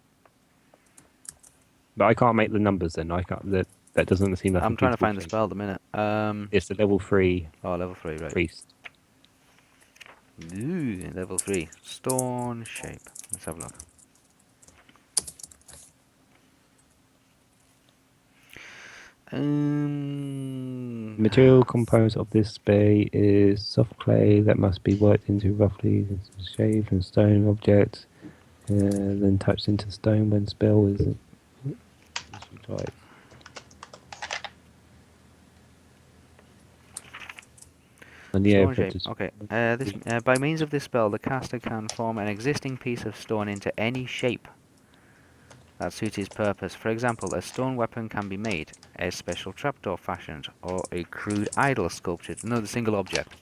but I can't make the numbers. Then I can't. That doesn't seem like. I'm a trying to feasible find the thing. spell at the minute. It's the level 3 Oh, level 3, right. priest. Ooh, level 3. Stone shape. Let's have a look. The material composed of this bay is soft clay that must be worked into roughly shaved and stone objects, then touched into stone when spell is. Right. And the Stone air shape. is Okay. By means of this spell, the caster can form an existing piece of stone into any shape that suits his purpose. For example, a stone weapon can be made, a special trapdoor fashioned, or a crude idol sculptured. Another single object.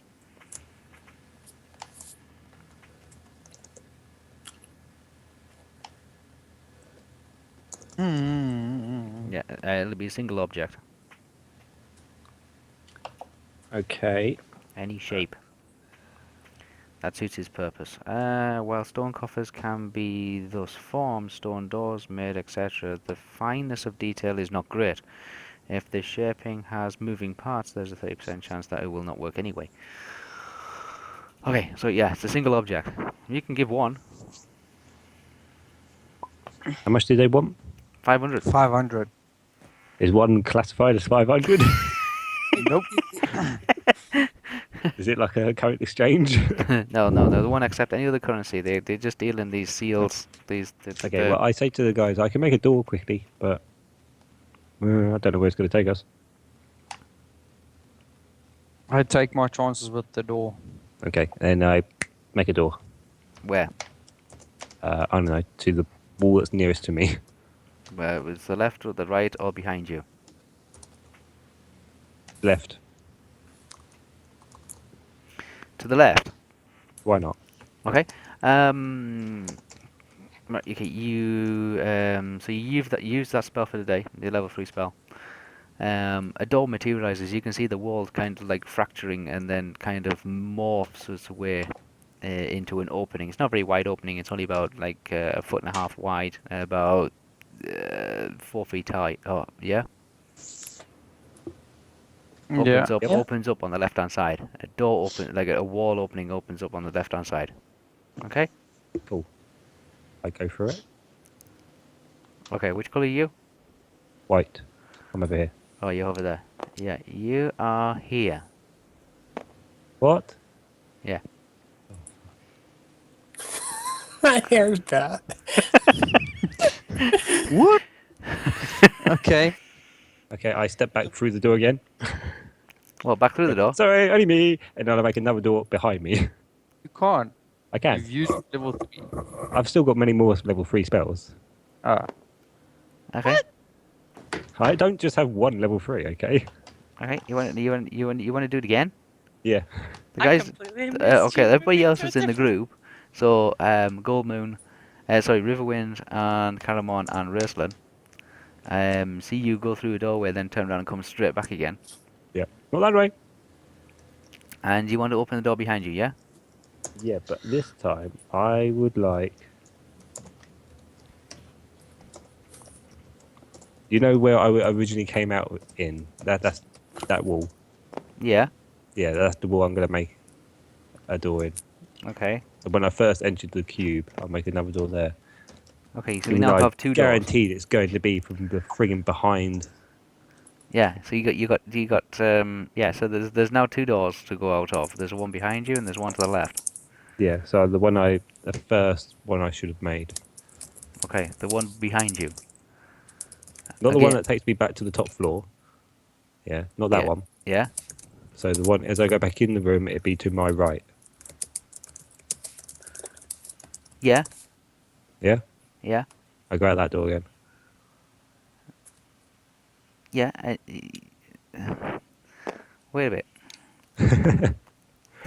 Yeah, it'll be a single object. Okay. Any shape that suits his purpose. While stone coffers can be thus formed, stone doors made, etc., the fineness of detail is not great. If the shaping has moving parts, there's a 30% chance that it will not work anyway. Okay, so yeah, it's a single object. You can give one. How much do they want? 500. 500. Is one classified as 500? Nope. Is it like a current exchange? No, they won't accept any other currency. They just deal in these seals. Okay, well, I say to the guys, I can make a door quickly, but I don't know where it's going to take us. I take my chances with the door. Okay, and I make a door. Where? I don't know, to the wall that's nearest to me. Where? It's the left or the right or behind you? Left. To the left. Why not? Okay. Right, okay. So you use that spell for the day, the level 3 spell. A door materializes. You can see the wall kind of like fracturing and then kind of morphs its way into an opening. It's not a very wide opening. It's only about like a foot and a half wide, about 4 feet high. Oh, yeah. Yeah. Yep. Opens up on the left hand side. A door open, like a wall opening, opens up on the left hand side. Okay. Cool. I go for it. Okay. Which color are you? White. I'm over here. Oh, you're over there. Yeah, you are here. What? Yeah. I heard that. What? Okay. Okay, I step back through the door again. Well, back through the door. Sorry, only me. And then I make another door behind me. You can't. I can. You've used level 3. I've still got many more level 3 spells. Ah. Okay. I don't just have one level 3, okay? Okay. You want to do it again? Yeah. The I guys. completely missed Okay. you Everybody moving else to a is in the different- group. So Gold Moon, Riverwind and Caramon and Raceland. See you go through a doorway, then turn around and come straight back again. Yeah. Not that way. And you want to open the door behind you, yeah? Yeah, but this time I would like. You know where I originally came out in? That's that wall. Yeah. Yeah, that's the wall I'm gonna make a door in. Okay. So when I first entered the cube, I'll make another door there. Okay. So we Even now though have I 2 doors. guaranteed it's going to be from the friggin' behind. Yeah. So you got yeah. So there's now 2 doors to go out of. There's one behind you and there's one to the left. Yeah, so the first one I should have made. Okay. The one behind you. Not the one Again. that takes me back to the top floor. Yeah, not that Yeah. one. Yeah. So the one, as I go back in the room, it'd be to my right. Yeah. Yeah? Yeah. I go out that door again. Yeah. Wait a bit.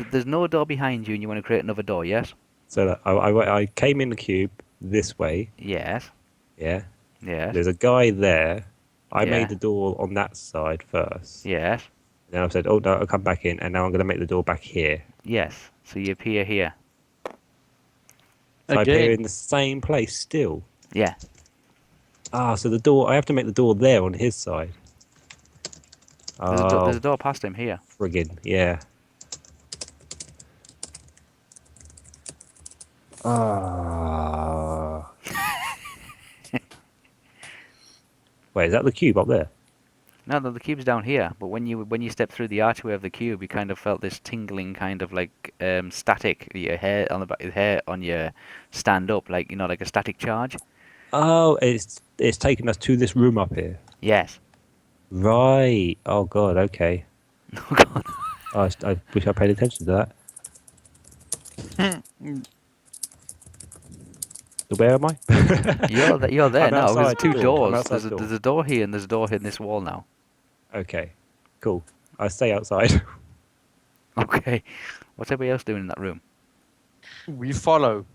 There's no door behind you, and you want to create another door, yes? So that I came in the cube this way. Yes. Yeah. Yes. There's a guy there. I Yeah. made the door on that side first. Yes. Then I've said, oh no, I'll come back in, and now I'm going to make the door back here. Yes. So you appear here. So I appear Again. in the same place still. Yeah. Ah, so the door, I have to make the door there on his side. There's Oh, a door past him here. friggin', yeah. Ah. Wait, is that the cube up there? No, the cube's down here. But when you step through the archway of the cube, you kind of felt this tingling kind of like static. Your hair on the back, your hair on your stand up, like like a static charge. Oh, it's taking us to this room up here. Yes. Right. Oh god. Okay. Oh God. I wish I paid attention to that. So where am I? You're there I'm now. There's outside 2 the door. I'm doors. outside the door. There's a door here and there's a door in this wall now. Okay. Cool. I stay outside. Okay. What's everybody else doing in that room? We follow.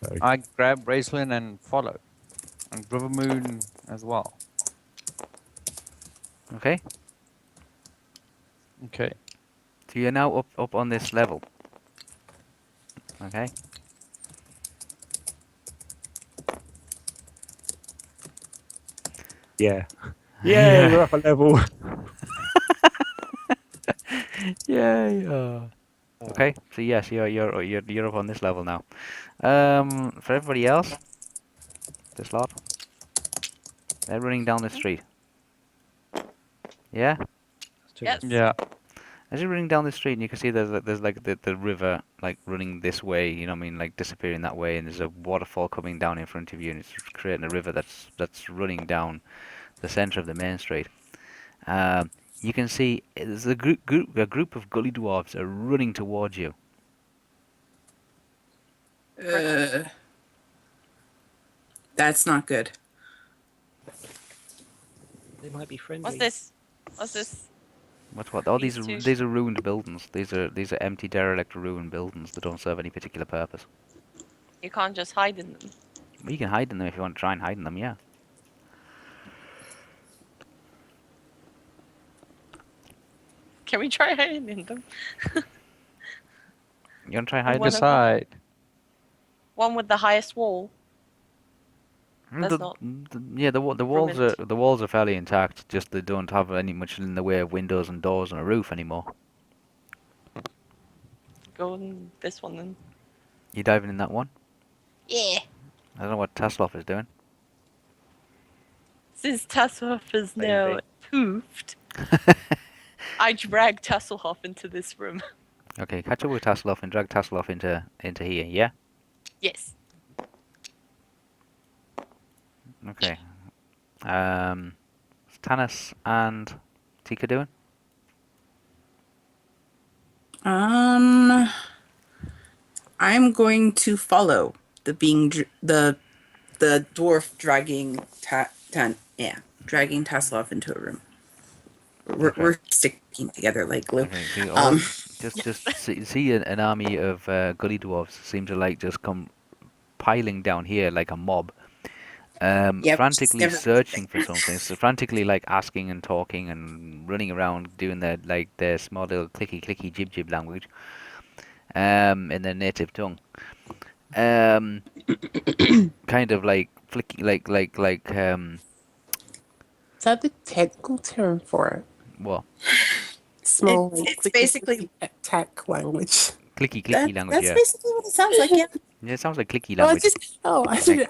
Okay. I grab Raceland and follow. And River Moon as well. Okay. Okay. So you're now up on this level. Okay. Yeah. Yeah, we're up a level. Yay! Okay. So yes, you're up on this level now. For everybody else, this lot, they're running down the street. Yeah. Yes. Yeah. As you're running down the street, and you can see there's like the river like running this way. You know what I mean? Like disappearing that way, and there's a waterfall coming down in front of you, and it's creating a river that's running down the center of the main street. You can see there's a group of gully dwarves are running towards you. That's not good. They might be friendly. What's this? What's this? What's what? Oh, These two these are ruined buildings. These are empty, derelict, ruined buildings that don't serve any particular purpose. You can't just hide in them. Well, you can hide in them if you want to try and hide in them. Yeah. Can we try hiding in them? You want to try The hiding? one in of- Decide. One with the highest wall. Mm, That's not yeah, the walls are ruined. the walls are fairly intact. Just they don't have any much in the way of windows and doors and a roof anymore. Go in this one then. You diving in that one? Yeah. I don't know what Tasloff is doing. Since Tasselhoff is Same now thing. poofed, I drag Tasselhoff into this room. Okay, catch up with Tasloff and drag Tasloff into here. Yeah. Yes. Okay. What's Tanis and Tika doing? I'm going to follow the the dwarf dragging dragging Taslov into a room. Okay. We're sticking together like glue. Okay. See, Um, just see an army of gully dwarves seem to like just come piling down here like a mob. yeah, which is Frantically never a good searching thing. for something. So frantically like asking and talking and running around doing their small little clicky jib jib language. In their native tongue. Kind of like flicky Is that the technical term for it? what? Small, It's basically tech language. Clicky language, that's yeah. basically what it sounds like. Yeah. Yeah, it sounds like clicky Oh, I language. just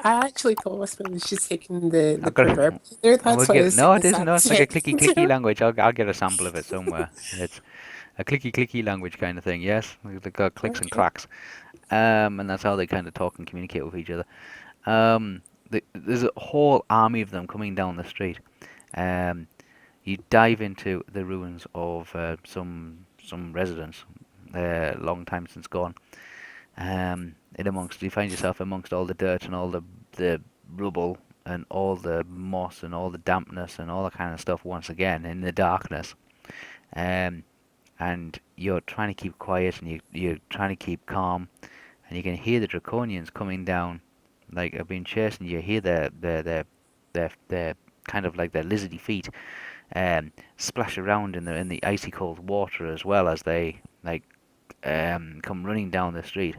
I actually thought Wispa was just taking the I've got proverb there. That's why I was no, it saying isn't. No, it's like a clicky language. I'll get a sample of it somewhere. It's a clicky language kind of thing. Yes, they've got clicks and Okay. clacks. And that's how they kind of talk and communicate with each other. There's a whole army of them coming down the street. You dive into the ruins of some residence, long time since gone. You find yourself amongst all the dirt and all the rubble and all the moss and all the dampness and all that kind of stuff once again in the darkness. And you're trying to keep quiet and you're trying to keep calm, and you can hear the draconians coming down, like are being chased, and you hear their kind of like their lizardy feet splash around in the icy cold water as well as they like come running down the street.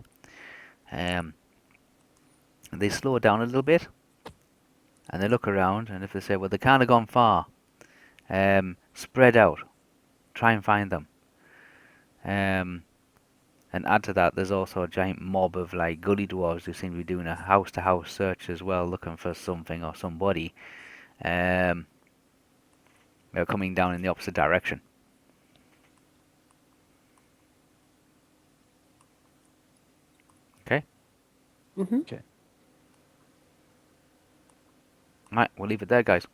They slow down a little bit, and they look around, and if they say, well, they can't have gone far, spread out, try and find them. And add to that, there's also a giant mob of like gully dwarves who seem to be doing a house-to-house search as well, looking for something or somebody. They're coming down in the opposite direction. Okay? Mm-hmm. Okay. Right, we'll leave it there, guys.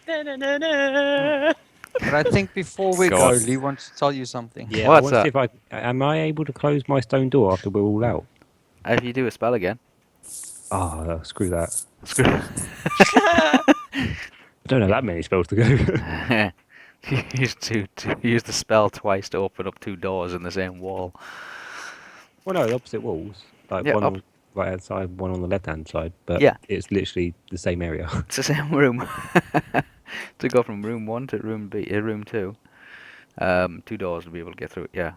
Da-da-da-da. But I think before we Go go, on. Lee wants to tell you something. Yeah, What's I want to that? see if am I able to close my stone door after we're all out? If you do a spell again. Oh, screw that. Screw. I don't have that many spells to go. Use the spell twice to open up two doors in the same wall. Well, no, the opposite walls. Like Yeah, one up- on the right hand side, one on the left hand side. But Yeah. it's literally the same area. It's the same room. To go from room 1 to room 2. Two doors to be able to get through it. Yeah.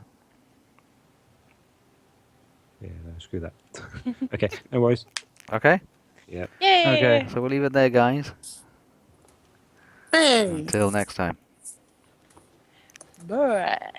Yeah, no, screw that. Okay, no worries. Okay. Yeah. Yay! Okay. So we'll leave it there, guys. Hey. Until next time. Bruh.